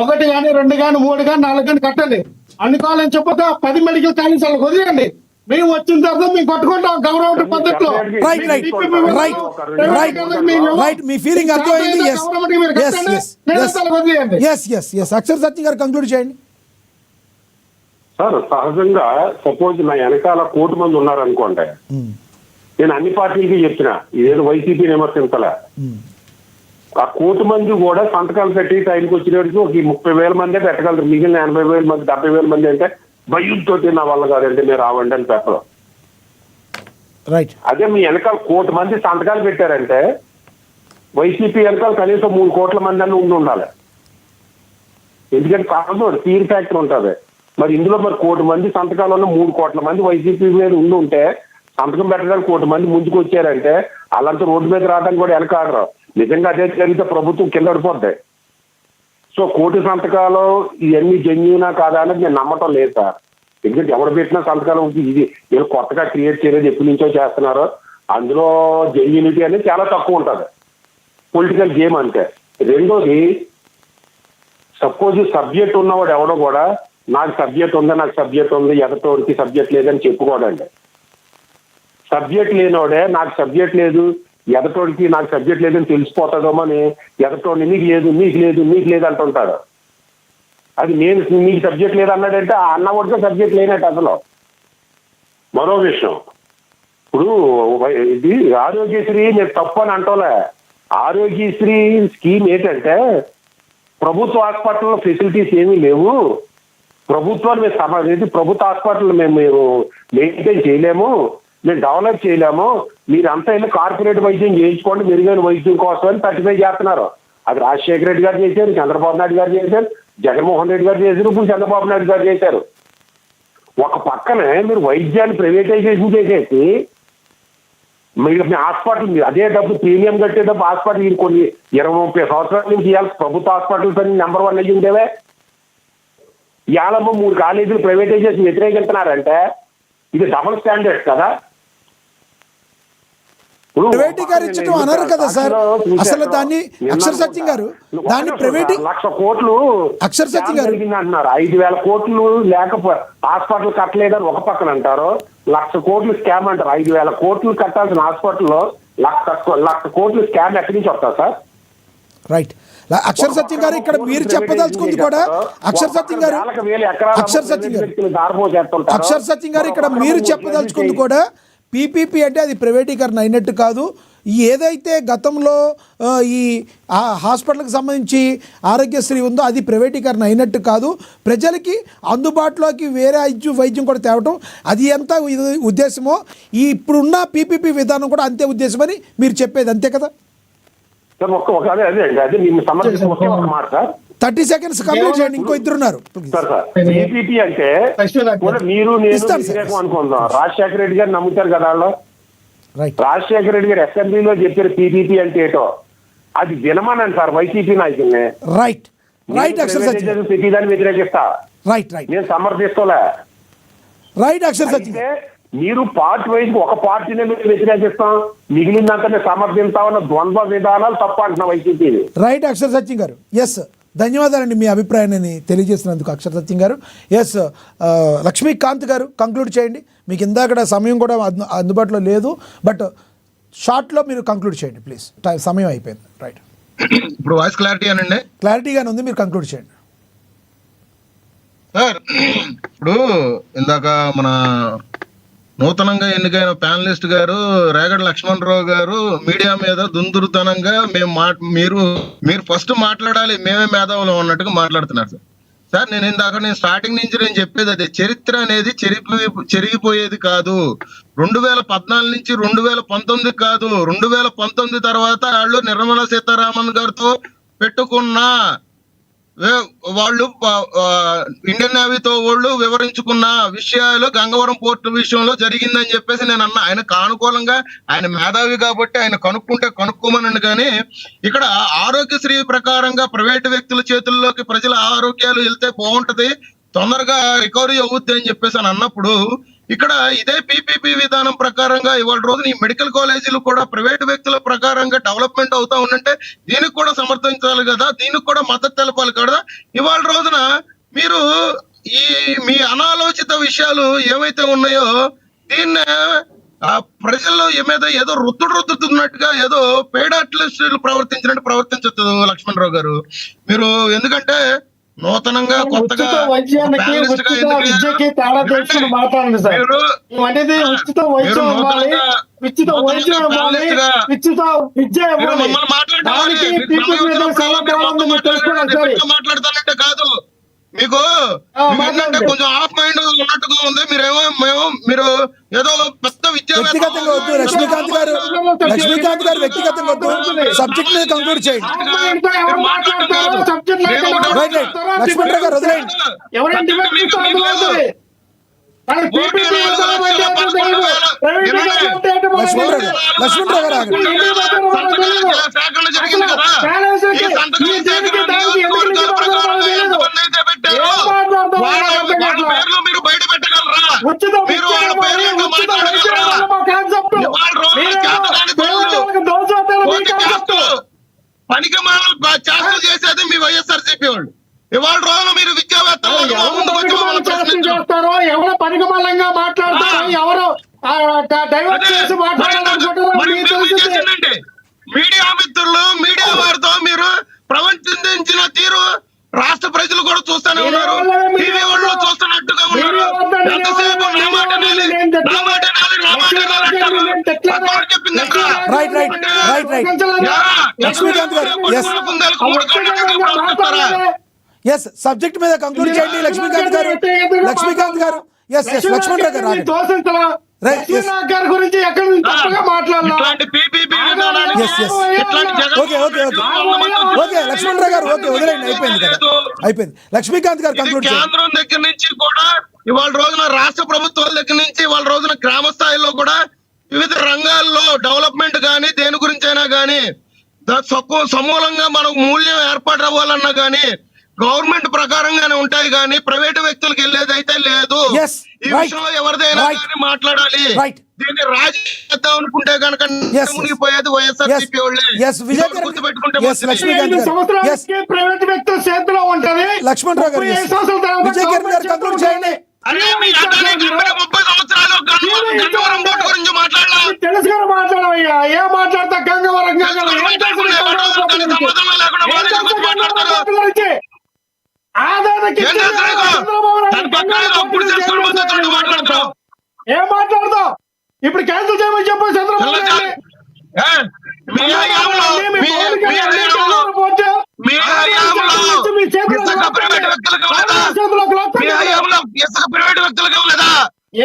1 కానీ 2 కానీ 3 కానీ 4 కానీ కట్టండి. అనుకూలం చెప్పక 10 మెడికల్ కాలేజ్ వాళ్ళకి వదిలేయండి. మేము వచ్చిన తర్వాత మేము కొట్టుకుంటాం గౌరవ పద్ధతిలో. Right. Right. Right. Right. Right. మీ ఫీలింగ్ అర్థమైంది. Yes yes yes yes yes yes Akshar Satyam గారు కంక్లూడ్ చేయండి. సార్ సహజంగా సపోజ్ నా వెనకాల 1,00,00,000 మంది ఉన్నారనుకోండి, నేను అన్ని పార్టీలకి చెప్పిన ఇదేదో వైసీపీ విమర్శించలే. ఆ 1,00,00,000 మంది కూడా సంతకాలు పెట్టి టైంకి వచ్చినప్పటికీ ఒక 30,000 మందే పెట్టగలరు. మిగిలిన 80,000 మంది 70,000 మంది అంటే భయంతో నా వల్ల కాదంటే మీరు రావండి అని పెట్టరు. రైట్. అదే మీ వెనకాల 1,00,00,000 మంది సంతకాలు పెట్టారంటే వైసీపీ వెనకాల కనీసం 3 కోట్ల మంది అని ఉండాలి. ఎందుకంటే కాదు తీర్ ఫ్యాక్టర్ ఉంటుంది. మరి ఇందులో మరి 1,00,00,000 మంది సంతకాలు ఉన్న 3 కోట్ల మంది వైసీపీ మీద ఉంటే సంతకం పెట్టడానికి 1,00,00,000 మంది ముందుకు వచ్చారంటే వాళ్ళంతా రోడ్డు మీద రావడానికి కూడా వెనకాడరు. నిజంగా అదే జరిగితే ప్రభుత్వం కింద పడిపోద్ది. సో 1,00,00,000 సంతకాలు ఇవన్నీ జెన్యూనా కాదా అనేది నేను నమ్మటం లేదు సార్. ఎందుకంటే ఎవరు పెట్టినా సంతకాలు ఇది వీళ్ళు కొత్తగా క్రియేట్ చేయలేదు, ఎప్పటి నుంచో చేస్తున్నారో అందులో జెన్యూనిటీ అనేది చాలా తక్కువ ఉంటుంది పొలిటికల్ గేమ్ అంటే. రెండోది సపోజ్ సబ్జెక్ట్ ఉన్నవాడు ఎవడో కూడా నాకు సబ్జెక్ట్ ఉంది ఎదటోడికి సబ్జెక్ట్ లేదని చెప్పుకోడండి. సబ్జెక్ట్ లేనివాడే నాకు సబ్జెక్ట్ లేదు ఎదటోడికి నాకు సబ్జెక్ట్ లేదని తెలిసిపోతాడేమో అని ఎదటోడిని నీకు లేదు అంటుంటాడు. అది నేను నీకు సబ్జెక్ట్ లేదు అన్నాడంటే ఆ అన్నవాడితో సబ్జెక్ట్ లేనట్టు అసలు. మరో విషయం, ఇప్పుడు ఇది ఆరోగ్యశ్రీ నేను తప్పు అని అంటోలే. ఆరోగ్యశ్రీ స్కీమ్ ఏంటంటే ప్రభుత్వ హాస్పిటల్లో ఫెసిలిటీస్ ఏమీ లేవు, ప్రభుత్వాన్ని ప్రభుత్వ హాస్పిటల్ మేము మెయింటైన్ చేయలేము, మేము డెవలప్ చేయలేము, మీరు అంతా వెళ్ళి కార్పొరేట్ వైద్యం చేయించుకోండి మెరుగైన వైద్యం కోసం అని 35 చేస్తున్నారు. అది రాజశేఖర రెడ్డి గారు చేశారు, చంద్రబాబు నాయుడు గారు చేశారు, జగన్మోహన్ రెడ్డి గారు చేశారు, ఇప్పుడు చంద్రబాబు నాయుడు గారు చేశారు. ఒక పక్కనే మీరు వైద్యాన్ని ప్రైవేటైజేషన్ చేసేసి మీరు మీ హాస్పిటల్ అదే డబ్బు ప్రీమియం కట్టే డబ్బు హాస్పిటల్ కొన్ని 20-30 సంవత్సరాల నుంచి ఇవ్వాలి. ప్రభుత్వ హాస్పిటల్ పని నెంబర్ 1 అయ్యి ఉండేవే. ఇవాళ 3 కాలేజీలు ప్రైవేటైజేషన్ వ్యతిరేకిస్తున్నారంటే ఇది డబుల్ స్టాండర్డ్ కదా. ప్రైవేటీకరించడం అనరు కదా సార్. అసలు దాన్ని అక్షర్ సత్యం గారు దాన్ని ప్రైవేట్ 1,00,000 కోట్లు అక్షర్ సత్యం గారు అంటున్నారు. 5,000 కోట్లు లేకపోతే హాస్పిటల్ కట్టలేదని ఒక పక్కన అంటారు, 1,00,000 కోట్లు స్కామ్ అంటారు. 5,000 కోట్లు కట్టాల్సిన హాస్పిటల్లో 1,00,000 కోట్లు స్కామ్ ఎక్కడి నుంచి వస్తారు సార్? రైట్. అక్షర్ సత్యం గారు ఇక్కడ మీరు చెప్పదలుచుకుంది కూడా అక్షర్ సత్యం గారు ఇక్కడ మీరు చెప్పదలుచుకుంది కూడా పీపీపీ అంటే అది ప్రైవేటీకరణ అయినట్టు కాదు. ఏదైతే గతంలో ఈ హాస్పిటల్కి సంబంధించి ఆరోగ్యశ్రీ ఉందో అది ప్రైవేటీకరణ అయినట్టు కాదు, ప్రజలకి అందుబాటులోకి వేరే వైద్యం కూడా తేవటం అది ఎంత ఉద్దేశమో ఈ ఇప్పుడున్న పీపీపీ విధానం కూడా అంతే ఉద్దేశమని మీరు చెప్పేది అంతే కదా? అదే అదే అదే మేము సమర్థించే ఒక మాట సార్. 30 seconds కంప్లీట్ చేయండి, ఇంకో ఇద్దరున్నారు. సార్ పీపీపీ అంటే లక్ష్మీనాథ్ కూడా మీరు నేను ఇస్తాను సార్. వ్యతిరేకం అనుకుందాం. రాజశేఖర రెడ్డి గారు నమ్ముతారు కదా వాళ్ళు. రైట్ రాజశేఖర రెడ్డి గారు అసెంబ్లీలో చెప్పారు పీపీపీ అంటే ఏటో, అది వినమనండి సార్ వైసీపీ నాయకుల్ని. రైట్ రైట్ అక్షర్ సచిన్, ప్రతిదాన్ని వ్యతిరేకిస్తా, రైట్ రైట్ నేను సమర్థిస్తలే. రైట్ అక్షర్ సచిన్. అయితే మీరు పార్టీ వైజ్ ఒక పార్టీనే మీరు వ్యతిరేకిస్తాం, మిగిలిందంతా సమర్థిస్తామన్న ద్వంద్వ విధానాలు తప్ప అంటున్నా వైసీపీ. రైట్ అక్షర్ సత్యం గారు. ఎస్, ధన్యవాదాలండి మీ అభిప్రాయాన్ని తెలియజేసినందుకు అక్షర్ సత్యం గారు. ఎస్, లక్ష్మీకాంత్ గారు కంక్లూడ్ చేయండి. మీకు ఇందాక సమయం కూడా అందుబాటులో లేదు, బట్ షార్ట్లో మీరు కంక్లూడ్ చేయండి ప్లీజ్, సమయం అయిపోయింది. రైట్, ఇప్పుడు వాయిస్ క్లారిటీ అనండి. క్లారిటీగానే ఉంది, మీరు కంక్లూడ్ చేయండి. సార్ ఇప్పుడు ఇందాక మన నూతనంగా ఎన్నికైన ప్యానలిస్ట్ గారు రేగడి లక్ష్మణరావు గారు మీడియా మీద దుందురుతనంగా మీరు ఫస్ట్ మాట్లాడాలి, మేమే మేధావులు అన్నట్టుగా మాట్లాడుతున్నారు సార్. సార్ నేను స్టార్టింగ్ నుంచి నేను చెప్పేది అదే, చరిత్ర అనేది చెరిగిపోయేది కాదు. 2014 నుంచి 2019 కాదు, 2019 తర్వాత వాళ్ళు నిర్మలా సీతారామన్ గారితో పెట్టుకున్న వాళ్ళు ఇండియన్ నేవీతో వాళ్ళు వివరించుకున్న విషయాలు గంగవరం పోర్టు విషయంలో జరిగిందని చెప్పేసి నేను అన్నా. ఆయనకు అనుకూలంగా, ఆయన మేధావి కాబట్టి ఆయన కనుక్కోమనండి. కానీ ఇక్కడ ఆరోగ్యశ్రీ ప్రకారంగా ప్రైవేటు వ్యక్తుల చేతుల్లోకి ప్రజల ఆరోగ్యాలు వెళ్తే బాగుంటది, తొందరగా రికవరీ అవుద్ది అని చెప్పేసి అని అన్నప్పుడు, ఇక్కడ ఇదే పీపీపీ విధానం ప్రకారంగా ఇవాళ రోజున ఈ మెడికల్ కాలేజీలు కూడా ప్రైవేటు వ్యక్తుల ప్రకారంగా డెవలప్మెంట్ అవుతా ఉందంటే దీనికి కూడా సమర్థించాలి కదా, దీనికి కూడా మద్దతు తెలపాలి కదా. ఇవాళ రోజున మీరు మీ అనాలోచిత విషయాలు ఏవైతే ఉన్నాయో దీన్ని ప్రజల్లో మీద ఏదో రుద్దుతున్నట్టుగా, ఏదో పేడ అట్లిస్టులు ప్రవర్తించినట్టు ప్రవర్తించదు లక్ష్మణరావు గారు మీరు. ఎందుకంటే నూతనంగా కొత్తగా వైద్యానికి ఉచిత విద్యకి తేడా తెలుసుకుని మాట్లాడండి సార్. అనేది ఉచిత వైద్యం ఇవ్వాలి, ఉచిత వైద్యం ఇవ్వాలి, ఉచిత విద్య ఇవ్వాలి. దానికి మాట్లాడతానంటే కాదు, మీకు కొంచెం ఆఫ్ మైండ్ ఉన్నట్టుగా ఉంది. మీరు ఏదో పెద్ద వ్యక్తిగతంగా వద్దు లక్ష్మీకాంత్ గారు, వ్యక్తిగతంగా వద్దు, సబ్జెక్ట్ మీద కంక్లూడ్ చేయండి. రైట్ రైట్, లక్ష్మణరావు గారు వదిలేయండి. లక్ష్మణరావు గారు ఆగండి. మీరు బయట పెట్టగలరా? పనికి మనం చేష్టలు చేసేది మీ వైఎస్ఆర్సీపీ వాళ్ళు. ఇవాళ రోజున మీరు విద్యావేత్తలు చేస్తారో, ఎవరో పనికిమాలంగా మాట్లాడతారో, ఎవరో డైవర్ట్ చేసి మాట్లాడాలనుకుంటారంటే మీడియా మిత్రులు, మీడియా వారితో మీరు ప్రవర్తించిన తీరు రాష్ట్ర ప్రజలు కూడా చూస్తూనే ఉన్నారు, టీవీ వాళ్ళు చూస్తున్నట్టుగా ఉన్నారు. ఎంతసేపు నా మాట వినాలి, నా మాట వినాలి, నా మాట వినాలి చెప్పింది. Right right right right, Lakshmikant garu yes, subject మీద కంక్లూడ్ చేయండి. లక్ష్మీకాంత్ గారు ఎస్ ఎస్, లక్ష్మణరావు గారు గురించి ఎక్కడ ఓకే లక్ష్మణరావు గారు ఓకే, వదిలేండి, అయిపోయింది కదా, అయిపోయింది. లక్ష్మీకాంత్ గారు కంక్లూడ్ చేయండి. కేంద్రం దగ్గర నుంచి కూడా ఇవాళ రోజున రాష్ట్ర ప్రభుత్వాల దగ్గర నుంచి ఇవాళ రోజున గ్రామ స్థాయిలో కూడా వివిధ రంగాల్లో డెవలప్మెంట్ కానీ దేని గురించి అయినా కానీ సమూలంగా మనకు మూల్యం ఏర్పాటు అవ్వాలన్నా కానీ గవర్నమెంట్ ప్రకారంగానే ఉంటాయి కానీ ప్రైవేటు వ్యక్తులకు వెళ్ళేది అయితే లేదు. ఈ విషయంలో ఎవరిదైనా మాట్లాడాలి. దీన్ని రాజకీయ అనుకుంటే కనుక మునిగిపోయేది వైఎస్ఆర్సీపీ వాళ్ళే. ప్రైవేట్ వ్యక్తుల చేతిలో ఉంటది. లక్ష్మణరావు గారు, విజయ్ కిరణ్ గారు కంక్లూడ్ చేయండి. 30 సంవత్సరాలు గంగవరం బోర్డు గురించి మాట్లాడాలి. తెలుసుకొని మాట్లాడవయ్యా, ఏం మాట్లాడతా గంగవరం ఏం మాట్లాడతావు? ఇప్పుడు క్యాన్సిల్ చేయమని చెప్పు చంద్రబాబు.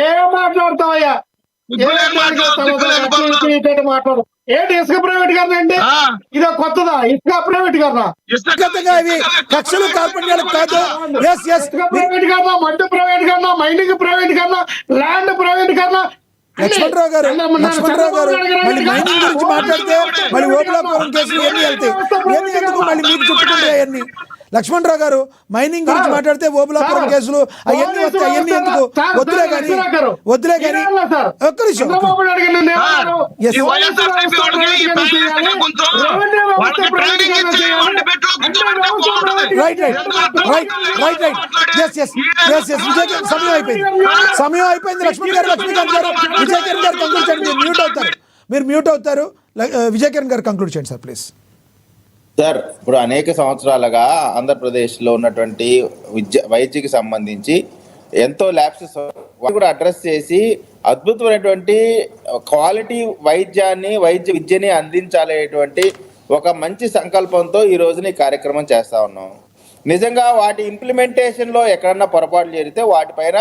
ఏం మాట్లాడతావయ్యా? సిగ్గు లేని మాటలు, సిగ్గు లేని పనులు. మాట్లాడు ఏంటి ఇసుక ప్రైవేట్ గారిని అండి ఆ, ఇదో కొత్తదా ఇసుక ప్రైవేట్ గారా వ్యక్తిగతంగా ఇవి కక్షలు కార్పణ్యాలు కాదు. ఎస్ ఎస్ ఇసుక ప్రైవేట్ గారా మట్టి ప్రైవేట్ గారా మైనింగ్ ప్రైవేట్ గారా ల్యాండ్ ప్రైవేట్ గారా లక్ష్మణరావు గారు మళ్ళీ మైనింగ్ గురించి మాట్లాడితే మళ్ళీ ఓబులాపురం కేసులు ఎన్ని వెళ్తాయి, ఎన్ని ఎందుకు మళ్ళీ మీకు చుట్టుకుంటాయి అవన్నీ. లక్ష్మణరావు గారు మైనింగ్ గురించి మాట్లాడితే ఓబులాపురం కేసులు అవన్నీ వస్తాయి, అవన్నీ ఎందుకు వద్దులే కానీ ఒక్క నిమిషం. Yes. ఈ వైఎస్ఆర్సీపీ వాళ్ళకి ఈ ప్యాలెస్ పెట్టే కొంచెం వాళ్ళకి ట్రైనింగ్ ఇచ్చి వాళ్ళని పెట్టి కూర్చోబెడితే రైట్ సమయం అయిపోయింది లక్ష్మణ్ గారు, లక్ష్మీకాంత్ గారు, విజయకిరణ్ గారు కంక్లూడ్ చేయండి. మీరు మ్యూట్ అవుతారు. విజయకిరణ్ గారు కంక్లూడ్ చేయండి సార్ ప్లీజ్. సార్, ఇప్పుడు అనేక సంవత్సరాలుగా ఆంధ్రప్రదేశ్లో ఉన్నటువంటి వైద్యకి సంబంధించి ఎంతో ల్యాబ్సెస్ కూడా అడ్రస్ చేసి అద్భుతమైనటువంటి క్వాలిటీ వైద్య విద్యని అందించాలనేటువంటి ఒక మంచి సంకల్పంతో ఈ రోజున ఈ కార్యక్రమం చేస్తా ఉన్నాం. నిజంగా వాటి ఇంప్లిమెంటేషన్లో ఎక్కడన్నా పొరపాట్లు జరిగితే వాటిపైన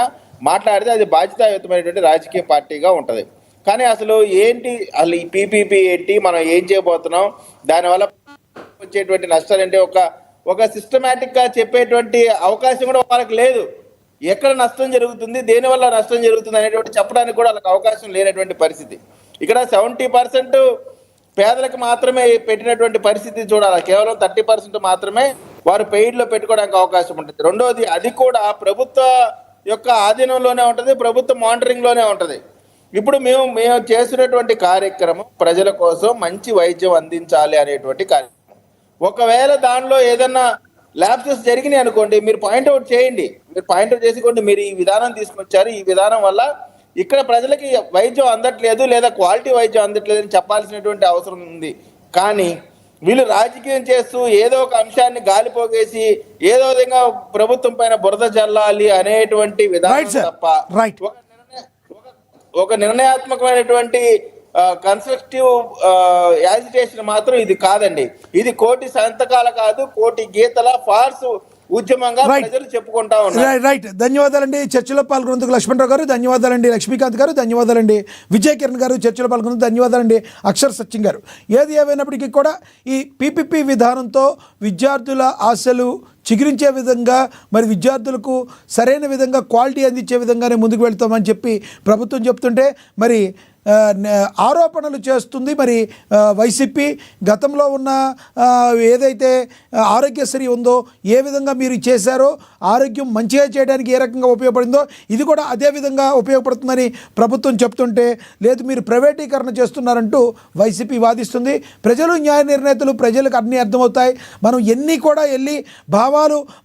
మాట్లాడితే అది బాధ్యతాయుతమైనటువంటి రాజకీయ పార్టీగా ఉంటుంది. కానీ అసలు అసలు ఈ పీపీపీ ఏంటి, మనం ఏం చేయబోతున్నాం, దానివల్ల వచ్చేటువంటి నష్టాలు ఏంటి, ఒక సిస్టమేటిక్ గా చెప్పేటువంటి అవకాశం కూడా వాళ్ళకి లేదు. ఎక్కడ నష్టం జరుగుతుంది, దేనివల్ల నష్టం జరుగుతుంది అనేటువంటి చెప్పడానికి కూడా వాళ్ళకి అవకాశం లేనటువంటి పరిస్థితి. ఇక్కడ 70% పేదలకు మాత్రమే పెట్టినటువంటి పరిస్థితి చూడాలి. కేవలం 30% మాత్రమే వారు పెయిడ్లో పెట్టుకోవడానికి అవకాశం ఉంటుంది. రెండోది, అది కూడా ప్రభుత్వ యొక్క ఆధీనంలోనే ఉంటుంది, ప్రభుత్వ మానిటరింగ్లోనే ఉంటుంది. ఇప్పుడు మేము చేసినటువంటి కార్యక్రమం ప్రజల కోసం మంచి వైద్యం అందించాలి అనేటువంటి కార్యక్రమం. ఒకవేళ దానిలో ఏదన్నా ల్యాబ్సెస్ జరిగినాయి అనుకోండి, మీరు పాయింట్అవుట్ చేయండి. మీరు పాయింట్అవుట్ చేసుకోండి, మీరు ఈ విధానం తీసుకొచ్చారు, ఈ విధానం వల్ల ఇక్కడ ప్రజలకి వైద్యం అందట్లేదు లేదా క్వాలిటీ వైద్యం అందట్లేదు అని చెప్పాల్సినటువంటి అవసరం ఉంది. కానీ వీళ్ళు రాజకీయం చేస్తూ ఏదో ఒక అంశాన్ని గాలిపోగేసి ఏదో విధంగా ప్రభుత్వం పైన బురద జల్లాలి అనేటువంటి విధానం తప్ప ఒక నిర్ణయాత్మకమైనటువంటి కన్స్ట్రక్టివ్ యాజిటేషన్ మాత్రం ఇది కాదండి. ఇది కోటి సంతకాల కాదు, కోటి గీతల ఫార్స్ ఉద్యమంగా ప్రజలు చెప్పుకుంటా ఉన్నారు. రైట్, ధన్యవాదాలండి. చర్చలో పాల్గొన్నందుకు లక్ష్మణరావు గారు ధన్యవాదాలండి, లక్ష్మీకాంత్ గారు ధన్యవాదాలండి, విజయకిరణ్ గారు చర్చలో పాల్గొన్నందుకు ధన్యవాదాలండి, అక్షర్ సత్యం గారు. ఏది ఏమైనప్పటికీ కూడా ఈ పీపీపీ విధానంతో విద్యార్థుల ఆశలు చిగురించే విధంగా, మరి విద్యార్థులకు సరైన విధంగా క్వాలిటీ అందించే విధంగానే ముందుకు వెళ్తామని చెప్పి ప్రభుత్వం చెప్తుంటే మరి ఆరోపణలు చేస్తుంది మరి వైసీపీ. గతంలో ఉన్న ఏదైతే ఆరోగ్యశ్రీ ఉందో, ఏ విధంగా మీరు చేశారో, ఆరోగ్యం మంచిగా చేయడానికి ఏ రకంగా ఉపయోగపడిందో ఇది కూడా అదే విధంగా ఉపయోగపడుతుందని ప్రభుత్వం చెప్తుంటే, లేదు మీరు ప్రైవేటీకరణ చేస్తున్నారంటూ వైసీపీ వాదిస్తుంది. ప్రజలు న్యాయ నిర్ణేతలు, ప్రజలకు అన్నీ అర్థమవుతాయి. మనం ఎన్ని కూడా వెళ్ళి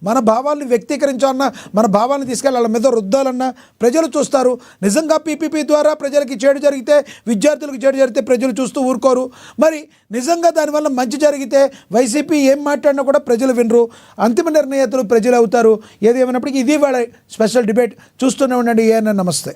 మన భావాలను వ్యక్తీకరించాలన్నా, మన భావాలను తీసుకెళ్ళి వాళ్ళ మీద రుద్దాలన్నా ప్రజలు చూస్తారు. నిజంగా పీపీపీ ద్వారా ప్రజలకి చెడు జరిగితే, విద్యార్థులకు చెడు జరిగితే ప్రజలు చూస్తూ ఊరుకోరు. మరి నిజంగా దానివల్ల మంచి జరిగితే వైసీపీ ఏం మాట్లాడినా కూడా ప్రజలు వినరు. అంతిమ నిర్ణేతలు ప్రజలు అవుతారు. ఏది ఏమైనప్పటికీ ఇది వాళ్ళ స్పెషల్ డిబేట్. చూస్తూనే ఉండండి. ఏఎన్ఎన్. నమస్తే.